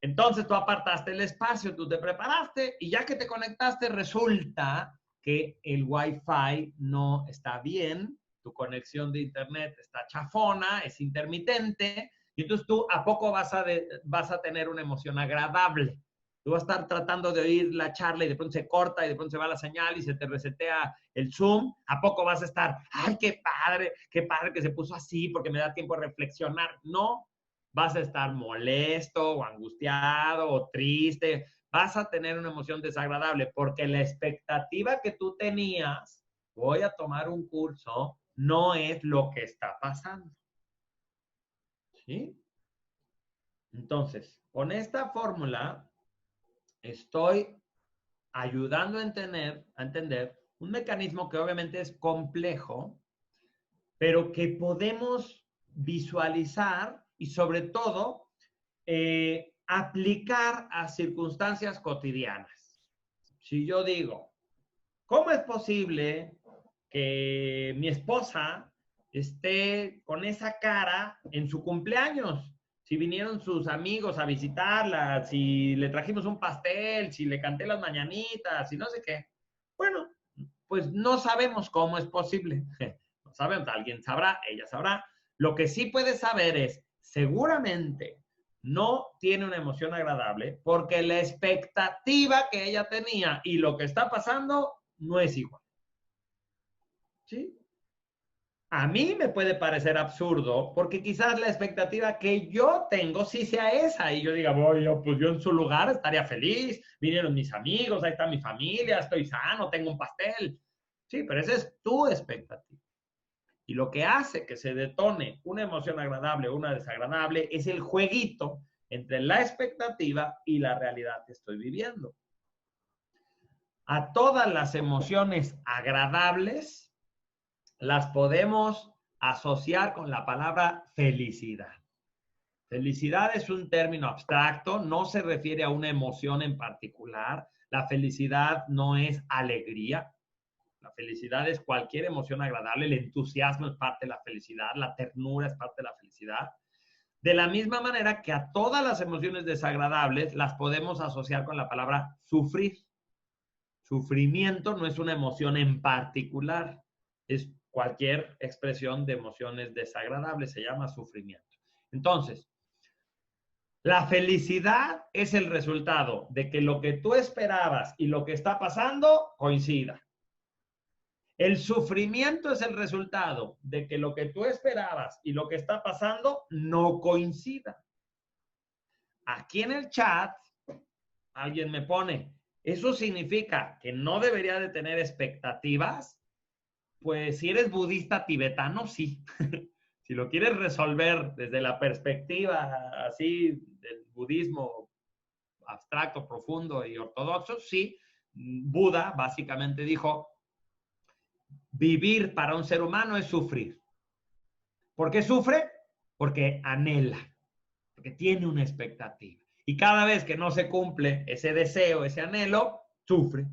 Entonces tú apartaste el espacio, tú te preparaste y ya que te conectaste resulta que el Wi-Fi no está bien, tu conexión de internet está chafona, es intermitente y entonces tú a poco vas a tener una emoción agradable. Tú vas a estar tratando de oír la charla y de pronto se corta y de pronto se va la señal y se te resetea el Zoom. ¿A poco vas a estar, ay, qué padre que se puso así porque me da tiempo de reflexionar? No. Vas a estar molesto o angustiado o triste, vas a tener una emoción desagradable porque la expectativa que tú tenías, voy a tomar un curso, no es lo que está pasando. ¿Sí? Entonces, con esta fórmula estoy ayudando a entender un mecanismo que obviamente es complejo, pero que podemos visualizar y sobre todo aplicar a circunstancias cotidianas. Si yo digo, ¿cómo es posible que mi esposa esté con esa cara en su cumpleaños? Si vinieron sus amigos a visitarla, si le trajimos un pastel, si le canté las mañanitas, y no sé qué. Bueno, pues no sabemos cómo es posible. No sabemos, alguien sabrá, ella sabrá. Lo que sí puede saber es, seguramente no tiene una emoción agradable porque la expectativa que ella tenía y lo que está pasando no es igual. ¿Sí? A mí me puede parecer absurdo porque quizás la expectativa que yo tengo sí sea esa y yo diga, pues yo en su lugar estaría feliz, vinieron mis amigos, ahí está mi familia, estoy sano, tengo un pastel. Sí, pero esa es tu expectativa. Y lo que hace que se detone una emoción agradable o una desagradable es el jueguito entre la expectativa y la realidad que estoy viviendo. A todas las emociones agradables las podemos asociar con la palabra felicidad. Felicidad es un término abstracto, no se refiere a una emoción en particular. La felicidad no es alegría. La felicidad es cualquier emoción agradable. El entusiasmo es parte de la felicidad. La ternura es parte de la felicidad. De la misma manera que a todas las emociones desagradables las podemos asociar con la palabra sufrir. Sufrimiento no es una emoción en particular. Es cualquier expresión de emociones desagradables, se llama sufrimiento. Entonces, la felicidad es el resultado de que lo que tú esperabas y lo que está pasando coincida. El sufrimiento es el resultado de que lo que tú esperabas y lo que está pasando no coincida. Aquí en el chat, alguien me pone, ¿eso significa que no debería de tener expectativas? Pues si eres budista tibetano, sí. Si lo quieres resolver desde la perspectiva así del budismo abstracto, profundo y ortodoxo, sí. Buda básicamente dijo, vivir para un ser humano es sufrir. ¿Por qué sufre? Porque anhela, porque tiene una expectativa. Y cada vez que no se cumple ese deseo, ese anhelo, sufre.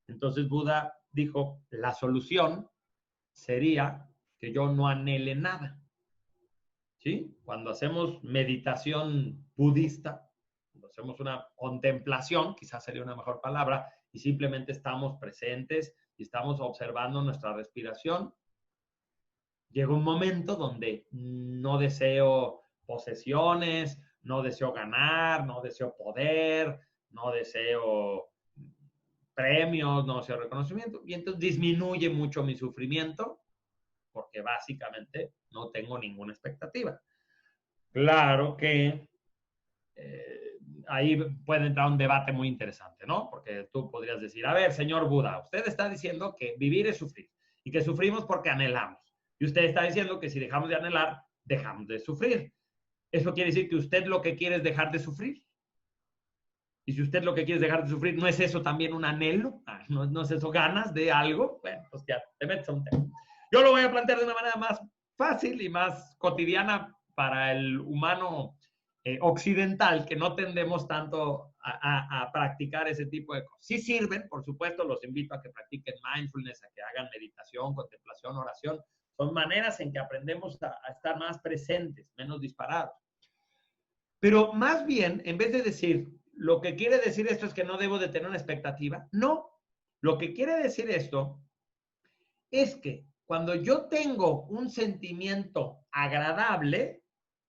Entonces Buda dijo, la solución sería que yo no anhele nada. ¿Sí? Cuando hacemos meditación budista, cuando hacemos una contemplación, quizás sería una mejor palabra, y simplemente estamos presentes y estamos observando nuestra respiración, llega un momento donde no deseo posesiones, no deseo ganar, no deseo poder, no deseo premios, no deseo reconocimiento, y entonces disminuye mucho mi sufrimiento porque básicamente no tengo ninguna expectativa. Claro que ahí puede entrar un debate muy interesante, ¿no? Porque tú podrías decir, a ver, señor Buda, usted está diciendo que vivir es sufrir y que sufrimos porque anhelamos. Y usted está diciendo que si dejamos de anhelar, dejamos de sufrir. ¿Eso quiere decir que usted lo que quiere es dejar de sufrir? Y si usted lo que quiere es dejar de sufrir, ¿no es eso también un anhelo? ¿No es eso ganas de algo? Bueno, pues ya, te metes a un tema. Yo lo voy a plantear de una manera más fácil y más cotidiana para el humano occidental, que no tendemos tanto a practicar ese tipo de cosas. Sí sirven, por supuesto, los invito a que practiquen mindfulness, a que hagan meditación, contemplación, oración. Son maneras en que aprendemos a estar más presentes, menos disparados. Pero más bien, en vez de decir, lo que quiere decir esto es que no debo de tener una expectativa, no. Lo que quiere decir esto es que cuando yo tengo un sentimiento agradable,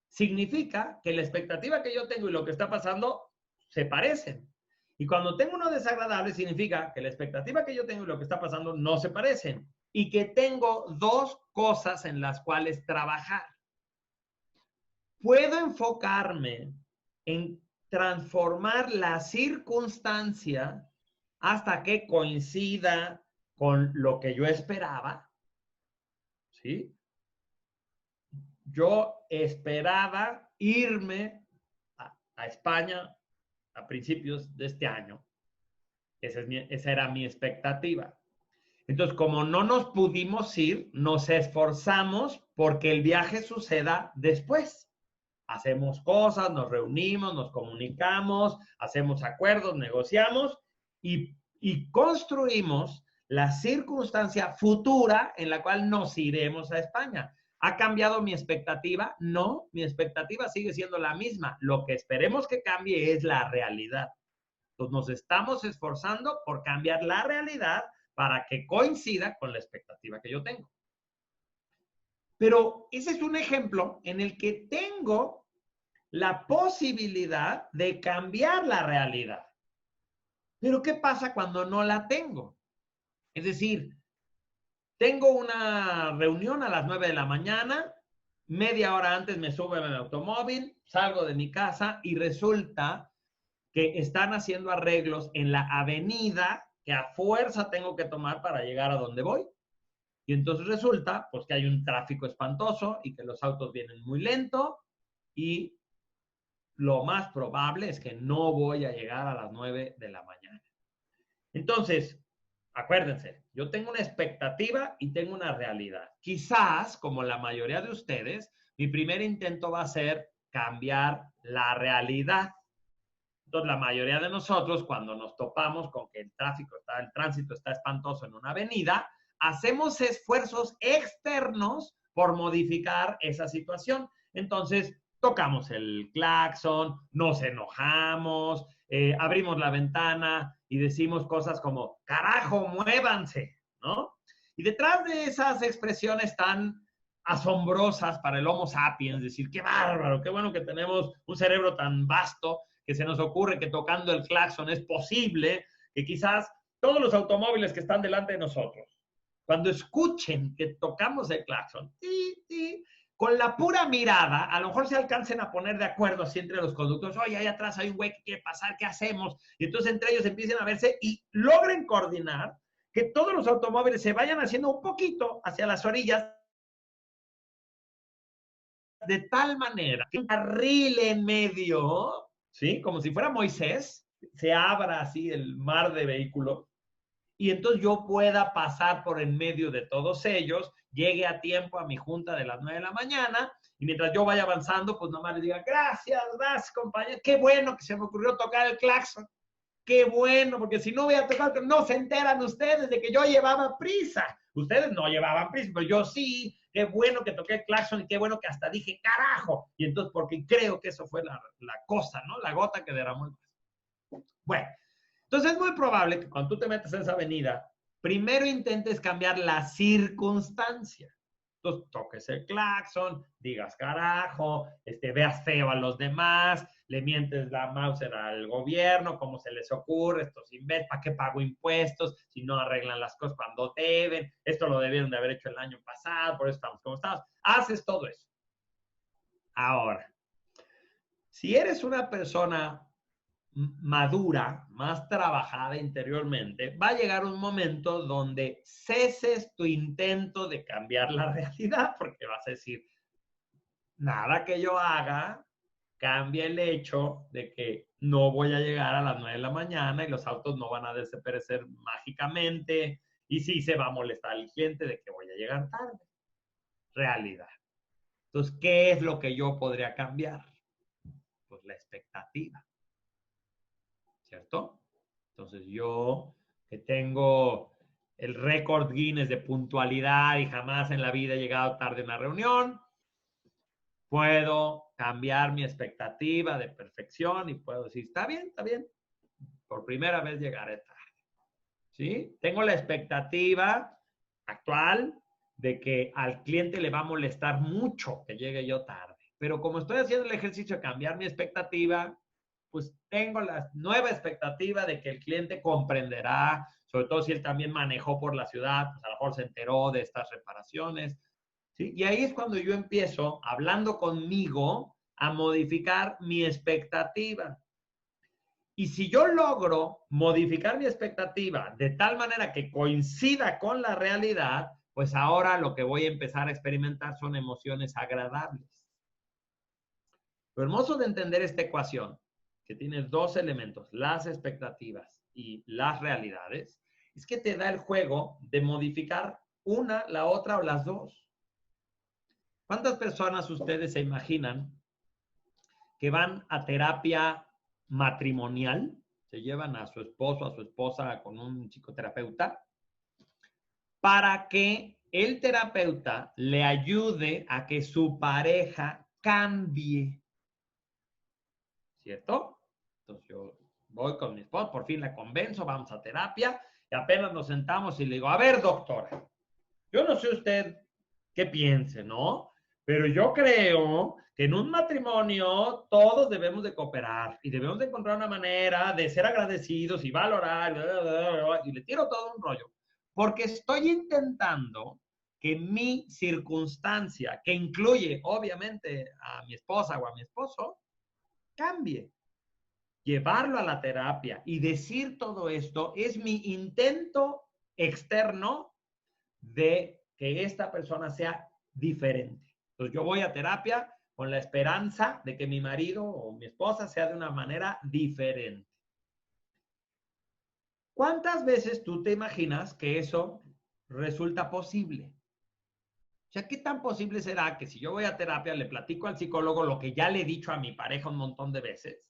significa que la expectativa que yo tengo y lo que está pasando se parecen. Y cuando tengo uno desagradable, significa que la expectativa que yo tengo y lo que está pasando no se parecen. Y que tengo dos cosas en las cuales trabajar. Puedo enfocarme en transformar la circunstancia hasta que coincida con lo que yo esperaba. ¿Sí? Yo esperaba irme a España a principios de este año. Esa era mi expectativa. Entonces, como no nos pudimos ir, nos esforzamos porque el viaje suceda después. hacemos cosas, nos reunimos, nos comunicamos, hacemos acuerdos, negociamos y construimos la circunstancia futura en la cual nos iremos a España. ¿Ha cambiado mi expectativa? No, mi expectativa sigue siendo la misma. Lo que esperemos que cambie es la realidad. Entonces nos estamos esforzando por cambiar la realidad para que coincida con la expectativa que yo tengo. Pero ese es un ejemplo en el que tengo la posibilidad de cambiar la realidad. Pero ¿qué pasa cuando no la tengo? Es decir, tengo una reunión a las 9 de la mañana, media hora antes me subo en el automóvil, salgo de mi casa y resulta que están haciendo arreglos en la avenida que a fuerza tengo que tomar para llegar a donde voy. Y entonces resulta pues, que hay un tráfico espantoso y que los autos vienen muy lento y lo más probable es que no voy a llegar a las 9 de la mañana. Entonces, acuérdense, yo tengo una expectativa y tengo una realidad. Quizás, como la mayoría de ustedes, mi primer intento va a ser cambiar la realidad. Entonces, la mayoría de nosotros, cuando nos topamos con que el tránsito está espantoso en una avenida, hacemos esfuerzos externos por modificar esa situación. Entonces, tocamos el claxon, nos enojamos, abrimos la ventana y decimos cosas como, carajo, muévanse, ¿no? Y detrás de esas expresiones tan asombrosas para el Homo sapiens, decir, qué bárbaro, qué bueno que tenemos un cerebro tan vasto, que se nos ocurre que tocando el claxon es posible que quizás todos los automóviles que están delante de nosotros, cuando escuchen que tocamos el claxon, con la pura mirada, a lo mejor se alcancen a poner de acuerdo así entre los conductores, oye, ahí atrás hay un güey que quiere pasar, ¿qué hacemos? Y entonces entre ellos empiecen a verse y logren coordinar que todos los automóviles se vayan haciendo un poquito hacia las orillas, de tal manera que un carril en medio, ¿sí? Como si fuera Moisés, se abra así el mar de vehículos y entonces yo pueda pasar por en medio de todos ellos, llegue a tiempo a mi junta de las 9 de la mañana y mientras yo vaya avanzando, pues nomás les diga, gracias, compañero, qué bueno que se me ocurrió tocar el claxon, qué bueno, porque si no voy a tocar, no se enteran ustedes de que yo llevaba prisa. Ustedes no llevaban prisa, pero yo sí, qué bueno que toqué el claxon y qué bueno que hasta dije, carajo. Y entonces, porque creo que eso fue la cosa, ¿no? La gota que derramó el vaso. Bueno, entonces es muy probable que cuando tú te metas en esa avenida, primero intentes cambiar la circunstancia. Entonces, toques el claxon, digas carajo, veas feo a los demás, le mientes la Mauser al gobierno, cómo se les ocurre, estos imbéciles, ¿para qué pago impuestos si no arreglan las cosas cuando deben? Esto lo debieron de haber hecho el año pasado, por eso estamos como estamos. Haces todo eso. Ahora, si eres una persona madura, más trabajada interiormente, va a llegar un momento donde ceses tu intento de cambiar la realidad, porque vas a decir, nada que yo haga cambia el hecho de que no voy a llegar a las 9 de la mañana y los autos no van a desaparecer mágicamente y sí se va a molestar al cliente de que voy a llegar tarde. Realidad. Entonces, ¿qué es lo que yo podría cambiar? Pues la expectativa. ¿Cierto? Entonces yo, que tengo el récord Guinness de puntualidad y jamás en la vida he llegado tarde a una reunión, puedo cambiar mi expectativa de perfección y puedo decir, está bien, por primera vez llegaré tarde. ¿Sí? Tengo la expectativa actual de que al cliente le va a molestar mucho que llegue yo tarde, pero como estoy haciendo el ejercicio de cambiar mi expectativa, pues tengo la nueva expectativa de que el cliente comprenderá, sobre todo si él también manejó por la ciudad, pues a lo mejor se enteró de estas reparaciones, ¿sí? Y ahí es cuando yo empiezo, hablando conmigo, a modificar mi expectativa. Y si yo logro modificar mi expectativa de tal manera que coincida con la realidad, pues ahora lo que voy a empezar a experimentar son emociones agradables. Lo hermoso de entender esta ecuación, que tiene dos elementos, las expectativas y las realidades, es que te da el juego de modificar una, la otra o las dos. ¿Cuántas personas ustedes se imaginan que van a terapia matrimonial, se llevan a su esposo, a su esposa con un psicoterapeuta, para que el terapeuta le ayude a que su pareja cambie. ¿Cierto? Entonces yo voy con mi esposa, por fin la convenzo, vamos a terapia, y apenas nos sentamos y le digo, a ver, doctora, yo no sé usted qué piense, ¿no? Pero yo creo que en un matrimonio todos debemos de cooperar y debemos de encontrar una manera de ser agradecidos y valorar, y le tiro todo un rollo. Porque estoy intentando que mi circunstancia, que incluye obviamente a mi esposa o a mi esposo, cambie. Llevarlo a la terapia y decir todo esto es mi intento externo de que esta persona sea diferente. Entonces yo voy a terapia con la esperanza de que mi marido o mi esposa sea de una manera diferente. ¿Cuántas veces tú te imaginas que eso resulta posible? O sea, ¿qué tan posible será que si yo voy a terapia le platico al psicólogo lo que ya le he dicho a mi pareja un montón de veces?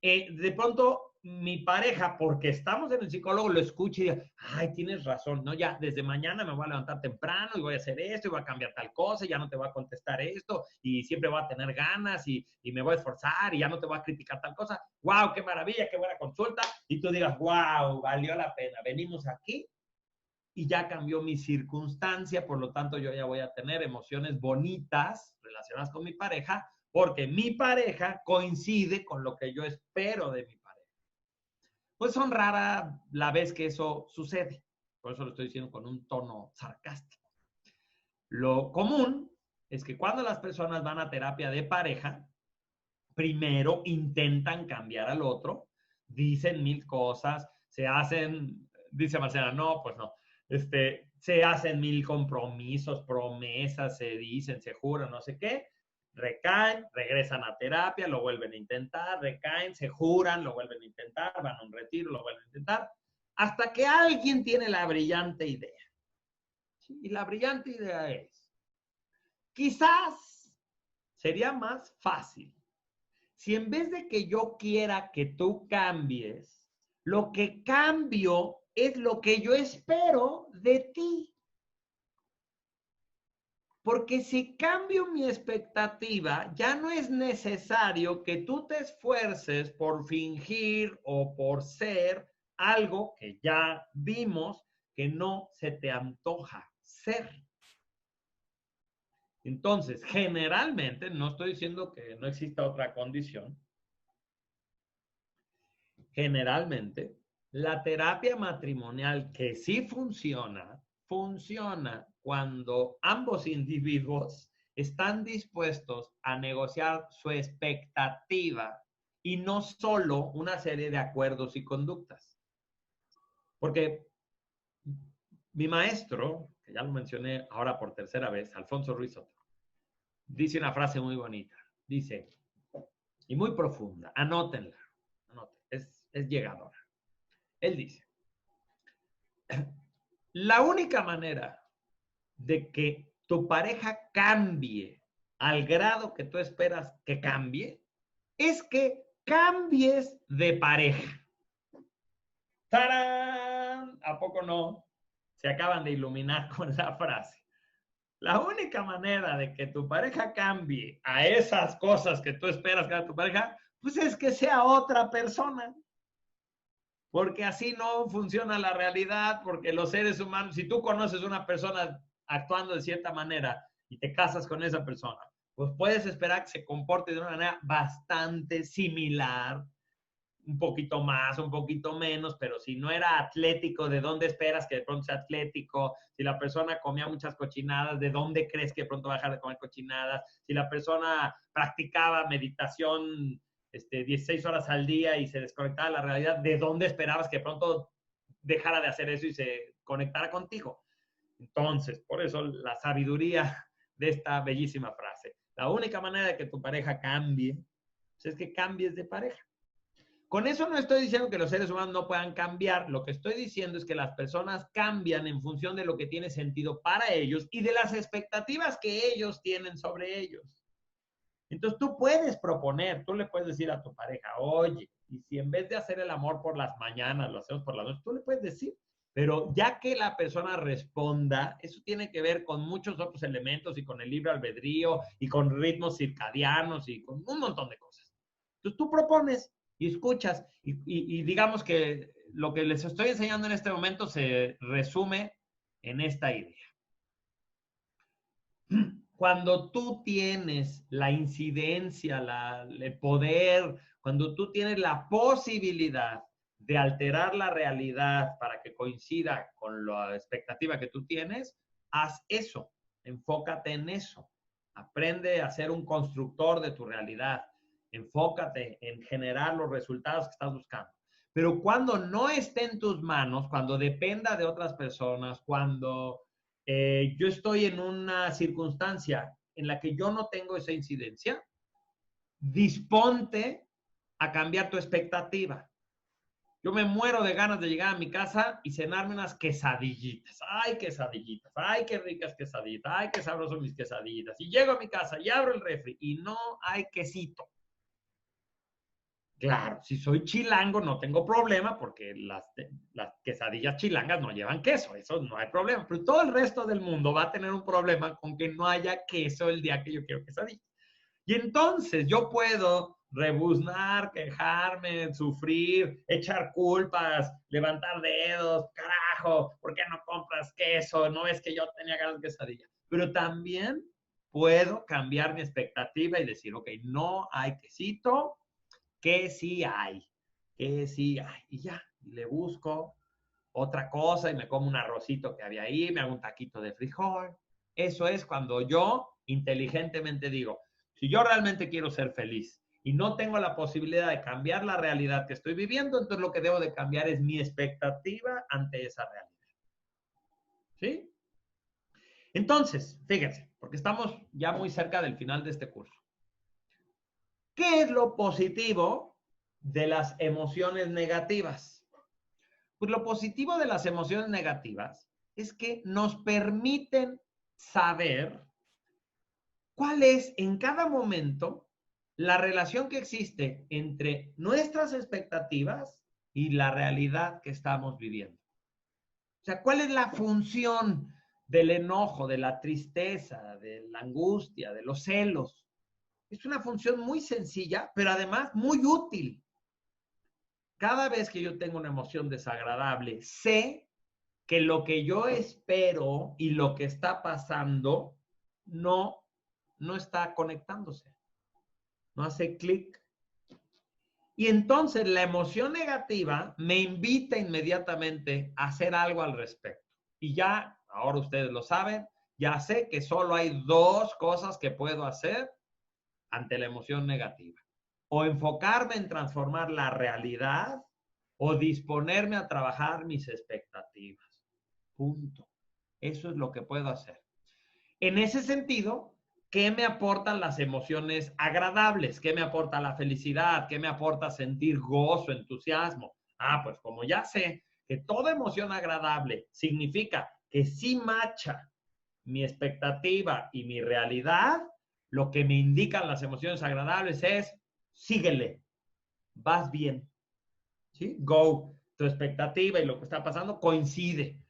De pronto mi pareja, porque estamos en el psicólogo, lo escucha y dice, ay, tienes razón, ¿no? Ya desde mañana me voy a levantar temprano y voy a hacer esto y voy a cambiar tal cosa y ya no te voy a contestar esto y siempre voy a tener ganas y me voy a esforzar y ya no te voy a criticar tal cosa. ¡Wow! ¡Qué maravilla! ¡Qué buena consulta! Y tú digas, ¡wow! Valió la pena. Venimos aquí y ya cambió mi circunstancia, por lo tanto yo ya voy a tener emociones bonitas relacionadas con mi pareja, porque mi pareja coincide con lo que yo espero de mi pareja. Pues son rara la vez que eso sucede. Por eso lo estoy diciendo con un tono sarcástico. Lo común es que cuando las personas van a terapia de pareja, primero intentan cambiar al otro, dicen mil cosas, se hacen, dice Marcela, no, pues no. Se hacen mil compromisos, promesas, se dicen, se juran, no sé qué. Recaen, regresan a terapia, lo vuelven a intentar, recaen, se juran, lo vuelven a intentar, van a un retiro, lo vuelven a intentar, hasta que alguien tiene la brillante idea. ¿Sí? Y la brillante idea es, quizás sería más fácil si en vez de que yo quiera que tú cambies, lo que cambio es lo que yo espero de ti. Porque si cambio mi expectativa, ya no es necesario que tú te esfuerces por fingir o por ser algo que ya vimos que no se te antoja ser. Entonces, generalmente, no estoy diciendo que no exista otra condición, generalmente, la terapia matrimonial que sí funciona cuando ambos individuos están dispuestos a negociar su expectativa y no solo una serie de acuerdos y conductas. Porque mi maestro, que ya lo mencioné ahora por tercera vez, Alfonso Ruiz Soto, dice una frase muy bonita. Dice, y muy profunda, anótenla, es llegadora. Él dice, la única manera de que tu pareja cambie al grado que tú esperas que cambie es que cambies de pareja. ¡Tarán! ¿A poco no? Se acaban de iluminar con la frase. La única manera de que tu pareja cambie a esas cosas que tú esperas que haga tu pareja, pues es que sea otra persona. Porque así no funciona la realidad, porque los seres humanos, si tú conoces a una persona actuando de cierta manera y te casas con esa persona, pues puedes esperar que se comporte de una manera bastante similar, un poquito más, un poquito menos, pero si no era atlético, ¿de dónde esperas que de pronto sea atlético? Si la persona comía muchas cochinadas, ¿de dónde crees que de pronto va a dejar de comer cochinadas? Si la persona practicaba meditación 16 horas al día y se desconectaba de la realidad, ¿de dónde esperabas que de pronto dejara de hacer eso y se conectara contigo? Entonces, por eso la sabiduría de esta bellísima frase. La única manera de que tu pareja cambie es que cambies de pareja. Con eso no estoy diciendo que los seres humanos no puedan cambiar. Lo que estoy diciendo es que las personas cambian en función de lo que tiene sentido para ellos y de las expectativas que ellos tienen sobre ellos. Entonces tú puedes proponer, tú le puedes decir a tu pareja, oye, y si en vez de hacer el amor por las mañanas, lo hacemos por las noches, tú le puedes decir, pero ya que la persona responda, eso tiene que ver con muchos otros elementos y con el libre albedrío y con ritmos circadianos y con un montón de cosas. Entonces tú propones y escuchas y digamos que lo que les estoy enseñando en este momento se resume en esta idea. Cuando tú tienes la incidencia, el poder, cuando tú tienes la posibilidad de alterar la realidad para que coincida con la expectativa que tú tienes, haz eso, enfócate en eso. Aprende a ser un constructor de tu realidad. Enfócate en generar los resultados que estás buscando. Pero cuando no esté en tus manos, cuando dependa de otras personas, cuando yo estoy en una circunstancia en la que yo no tengo esa incidencia, disponte a cambiar tu expectativa. Yo me muero de ganas de llegar a mi casa y cenarme unas quesadillitas. ¡Ay, quesadillitas! ¡Ay, qué ricas quesadillitas! ¡Ay, qué sabrosos mis quesadillitas! Y llego a mi casa y abro el refri y no hay quesito. Claro, si soy chilango no tengo problema porque las quesadillas chilangas no llevan queso, eso no hay problema. Pero todo el resto del mundo va a tener un problema con que no haya queso el día que yo quiero quesadilla. Y entonces yo puedo rebuznar, quejarme, sufrir, echar culpas, levantar dedos, carajo, ¿por qué no compras queso? No es que yo tenía ganas de quesadilla. Pero también puedo cambiar mi expectativa y decir, ok, no hay quesito, que sí hay, que sí hay. Y ya, le busco otra cosa y me como un arrocito que había ahí, me hago un taquito de frijol. Eso es cuando yo inteligentemente digo, si yo realmente quiero ser feliz y no tengo la posibilidad de cambiar la realidad que estoy viviendo, entonces lo que debo de cambiar es mi expectativa ante esa realidad. ¿Sí? Entonces, fíjense, porque estamos ya muy cerca del final de este curso. ¿Qué es lo positivo de las emociones negativas? Pues lo positivo de las emociones negativas es que nos permiten saber cuál es en cada momento la relación que existe entre nuestras expectativas y la realidad que estamos viviendo. O sea, ¿cuál es la función del enojo, de la tristeza, de la angustia, de los celos? Es una función muy sencilla, pero además muy útil. Cada vez que yo tengo una emoción desagradable, sé que lo que yo espero y lo que está pasando no está conectándose. No hace clic. Y entonces la emoción negativa me invita inmediatamente a hacer algo al respecto. Y ya, ahora ustedes lo saben, ya sé que solo hay dos cosas que puedo hacer ante la emoción negativa. O enfocarme en transformar la realidad o disponerme a trabajar mis expectativas. Punto. Eso es lo que puedo hacer. En ese sentido, ¿qué me aportan las emociones agradables? ¿Qué me aporta la felicidad? ¿Qué me aporta sentir gozo, entusiasmo? Pues como ya sé que toda emoción agradable significa que sí macha mi expectativa y mi realidad, lo que me indican las emociones agradables es, síguele, vas bien, ¿sí? Go, tu expectativa y lo que está pasando coincide.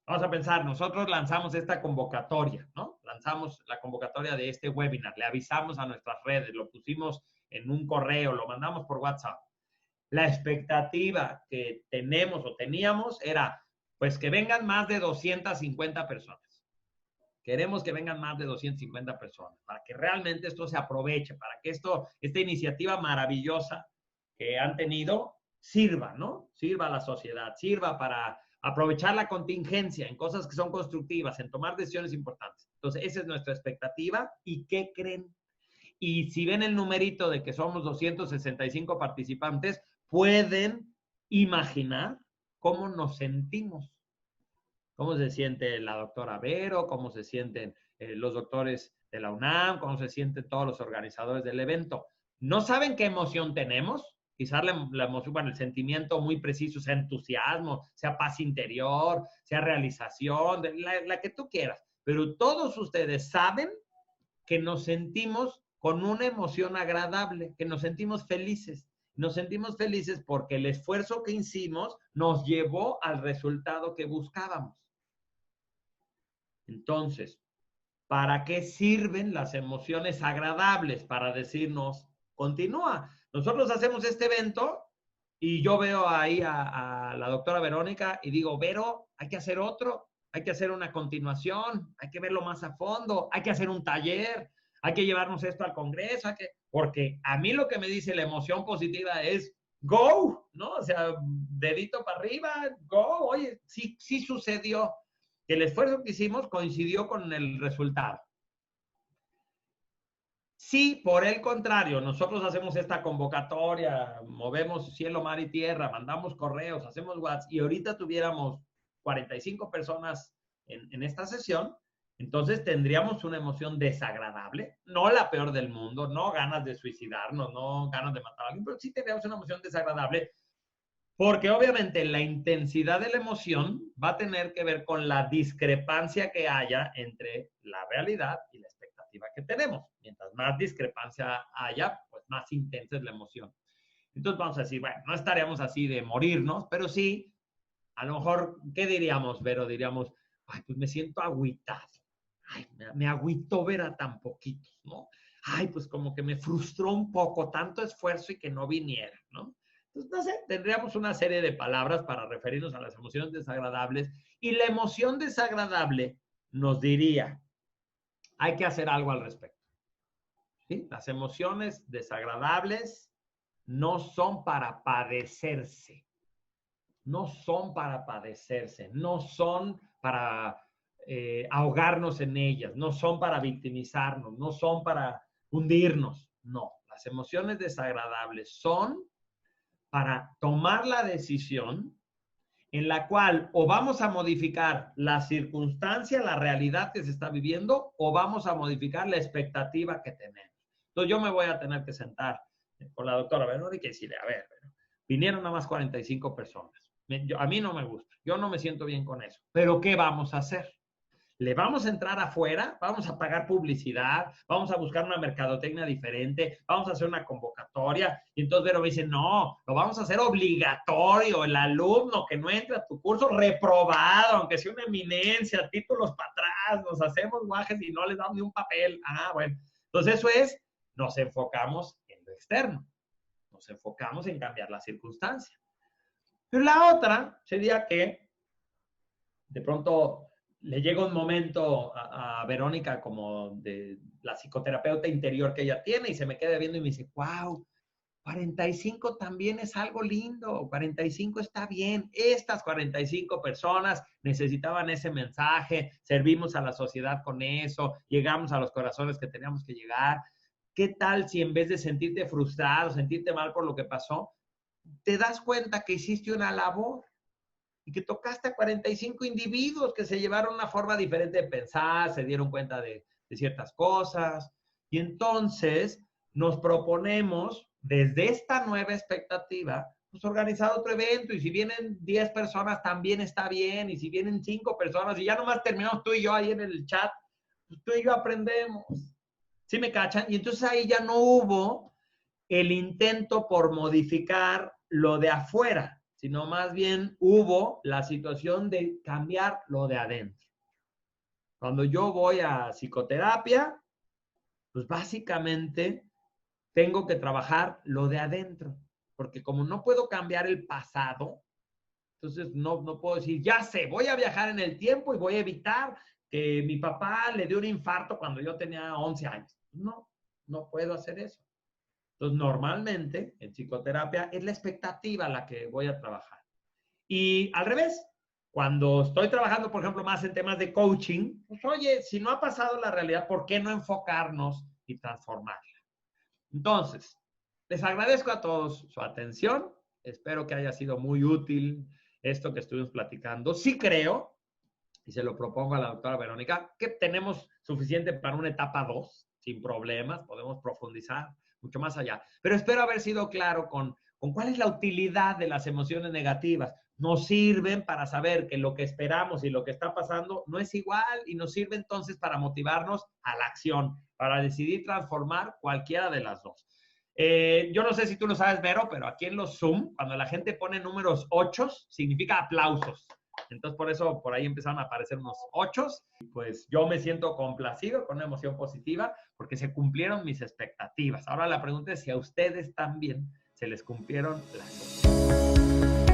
Vamos a pensar, nosotros lanzamos esta convocatoria, ¿no? Lanzamos la convocatoria de este webinar, le avisamos a nuestras redes, lo pusimos en un correo, lo mandamos por WhatsApp. La expectativa que tenemos o teníamos era, pues que vengan más de 250 personas. Queremos que vengan más de 250 personas para que realmente esto se aproveche, para que esta iniciativa maravillosa que han tenido sirva, ¿no? Sirva a la sociedad, sirva para aprovechar la contingencia en cosas que son constructivas, en tomar decisiones importantes. Entonces, esa es nuestra expectativa. ¿Y qué creen? Y si ven el numerito de que somos 265 participantes, pueden imaginar cómo nos sentimos. ¿Cómo se siente la doctora Vero? ¿Cómo se sienten los doctores de la UNAM? ¿Cómo se sienten todos los organizadores del evento? ¿No saben qué emoción tenemos? Quizás la emoción, bueno, el sentimiento muy preciso, sea entusiasmo, sea paz interior, sea realización, la que tú quieras. Pero todos ustedes saben que nos sentimos con una emoción agradable, que nos sentimos felices. Nos sentimos felices porque el esfuerzo que hicimos nos llevó al resultado que buscábamos. Entonces, ¿para qué sirven las emociones agradables? Para decirnos, continúa. Nosotros hacemos este evento y yo veo ahí a la doctora Verónica y digo, Vero, hay que hacer otro, hay que hacer una continuación, hay que verlo más a fondo, hay que hacer un taller, hay que llevarnos esto al Congreso, porque a mí lo que me dice la emoción positiva es go, ¿no? O sea, dedito para arriba, go, oye, sí sucedió. El esfuerzo que hicimos coincidió con el resultado. Si por el contrario nosotros hacemos esta convocatoria, movemos cielo, mar y tierra, mandamos correos, hacemos WhatsApp y ahorita tuviéramos 45 personas en esta sesión, entonces tendríamos una emoción desagradable, no la peor del mundo, no ganas de suicidarnos, no ganas de matar a alguien, pero sí tendríamos una emoción desagradable, porque obviamente la intensidad de la emoción va a tener que ver con la discrepancia que haya entre la realidad y la expectativa que tenemos. Mientras más discrepancia haya, pues más intensa es la emoción. Entonces vamos a decir, bueno, no estaríamos así de morirnos, pero sí, a lo mejor, ¿qué diríamos, Vero? Diríamos, ay, pues me siento agüitado. Ay, me agüitó ver a tan poquitos, ¿no? Ay, pues como que me frustró un poco tanto esfuerzo y que no viniera, ¿no? Entonces, no sé, tendríamos una serie de palabras para referirnos a las emociones desagradables y la emoción desagradable nos diría, hay que hacer algo al respecto. ¿Sí? Las emociones desagradables no son para padecerse. No son para padecerse, no son para ahogarnos en ellas, no son para victimizarnos, no son para hundirnos. No, las emociones desagradables son para tomar la decisión en la cual o vamos a modificar la circunstancia, la realidad que se está viviendo, o vamos a modificar la expectativa que tenemos. Entonces yo me voy a tener que sentar con la doctora Verónica y decirle, a ver, vinieron nada más 45 personas. A mí no me gusta, yo no me siento bien con eso. Pero ¿qué vamos a hacer? ¿Le vamos a entrar afuera? ¿Vamos a pagar publicidad? ¿Vamos a buscar una mercadotecnia diferente? ¿Vamos a hacer una convocatoria? Y entonces Vero me dice, no, lo vamos a hacer obligatorio. El alumno que no entre a tu curso, reprobado, aunque sea una eminencia, títulos para atrás, nos hacemos guajes y no les damos ni un papel. Ah, bueno. Entonces eso es, nos enfocamos en lo externo. Nos enfocamos en cambiar la circunstancia. Pero la otra sería que de pronto le llega un momento a Verónica como de la psicoterapeuta interior que ella tiene y se me queda viendo y me dice, wow, 45 también es algo lindo, 45 está bien. Estas 45 personas necesitaban ese mensaje, servimos a la sociedad con eso, llegamos a los corazones que teníamos que llegar. ¿Qué tal si en vez de sentirte frustrado, sentirte mal por lo que pasó, te das cuenta que hiciste una labor y que tocaste a 45 individuos que se llevaron una forma diferente de pensar, se dieron cuenta de ciertas cosas? Y entonces nos proponemos, desde esta nueva expectativa, pues organizar otro evento. Y si vienen 10 personas, también está bien. Y si vienen 5 personas, y ya nomás terminamos tú y yo ahí en el chat, pues tú y yo aprendemos. ¿Sí me cachan? Y entonces ahí ya no hubo el intento por modificar lo de afuera, sino más bien hubo la situación de cambiar lo de adentro. Cuando yo voy a psicoterapia, pues básicamente tengo que trabajar lo de adentro, porque como no puedo cambiar el pasado, entonces no puedo decir, ya sé, voy a viajar en el tiempo y voy a evitar que mi papá le dio un infarto cuando yo tenía 11 años. No puedo hacer eso. Entonces, normalmente, en psicoterapia, es la expectativa la que voy a trabajar. Y al revés, cuando estoy trabajando, por ejemplo, más en temas de coaching, pues oye, si no ha pasado la realidad, ¿por qué no enfocarnos y transformarla? Entonces, les agradezco a todos su atención. Espero que haya sido muy útil esto que estuvimos platicando. Sí creo, y se lo propongo a la doctora Verónica, que tenemos suficiente para una etapa 2, sin problemas, podemos profundizar mucho más allá. Pero espero haber sido claro con cuál es la utilidad de las emociones negativas. nos sirven para saber que lo que esperamos y lo que está pasando no es igual y nos sirve entonces para motivarnos a la acción, para decidir transformar cualquiera de las dos. Yo no sé si tú lo sabes, Vero, pero aquí en los Zoom, cuando la gente pone números 8, significa aplausos. Entonces, por eso, por ahí empezaron a aparecer unos 8. Pues yo me siento complacido, con una emoción positiva, porque se cumplieron mis expectativas. Ahora la pregunta es si a ustedes también se les cumplieron las 8.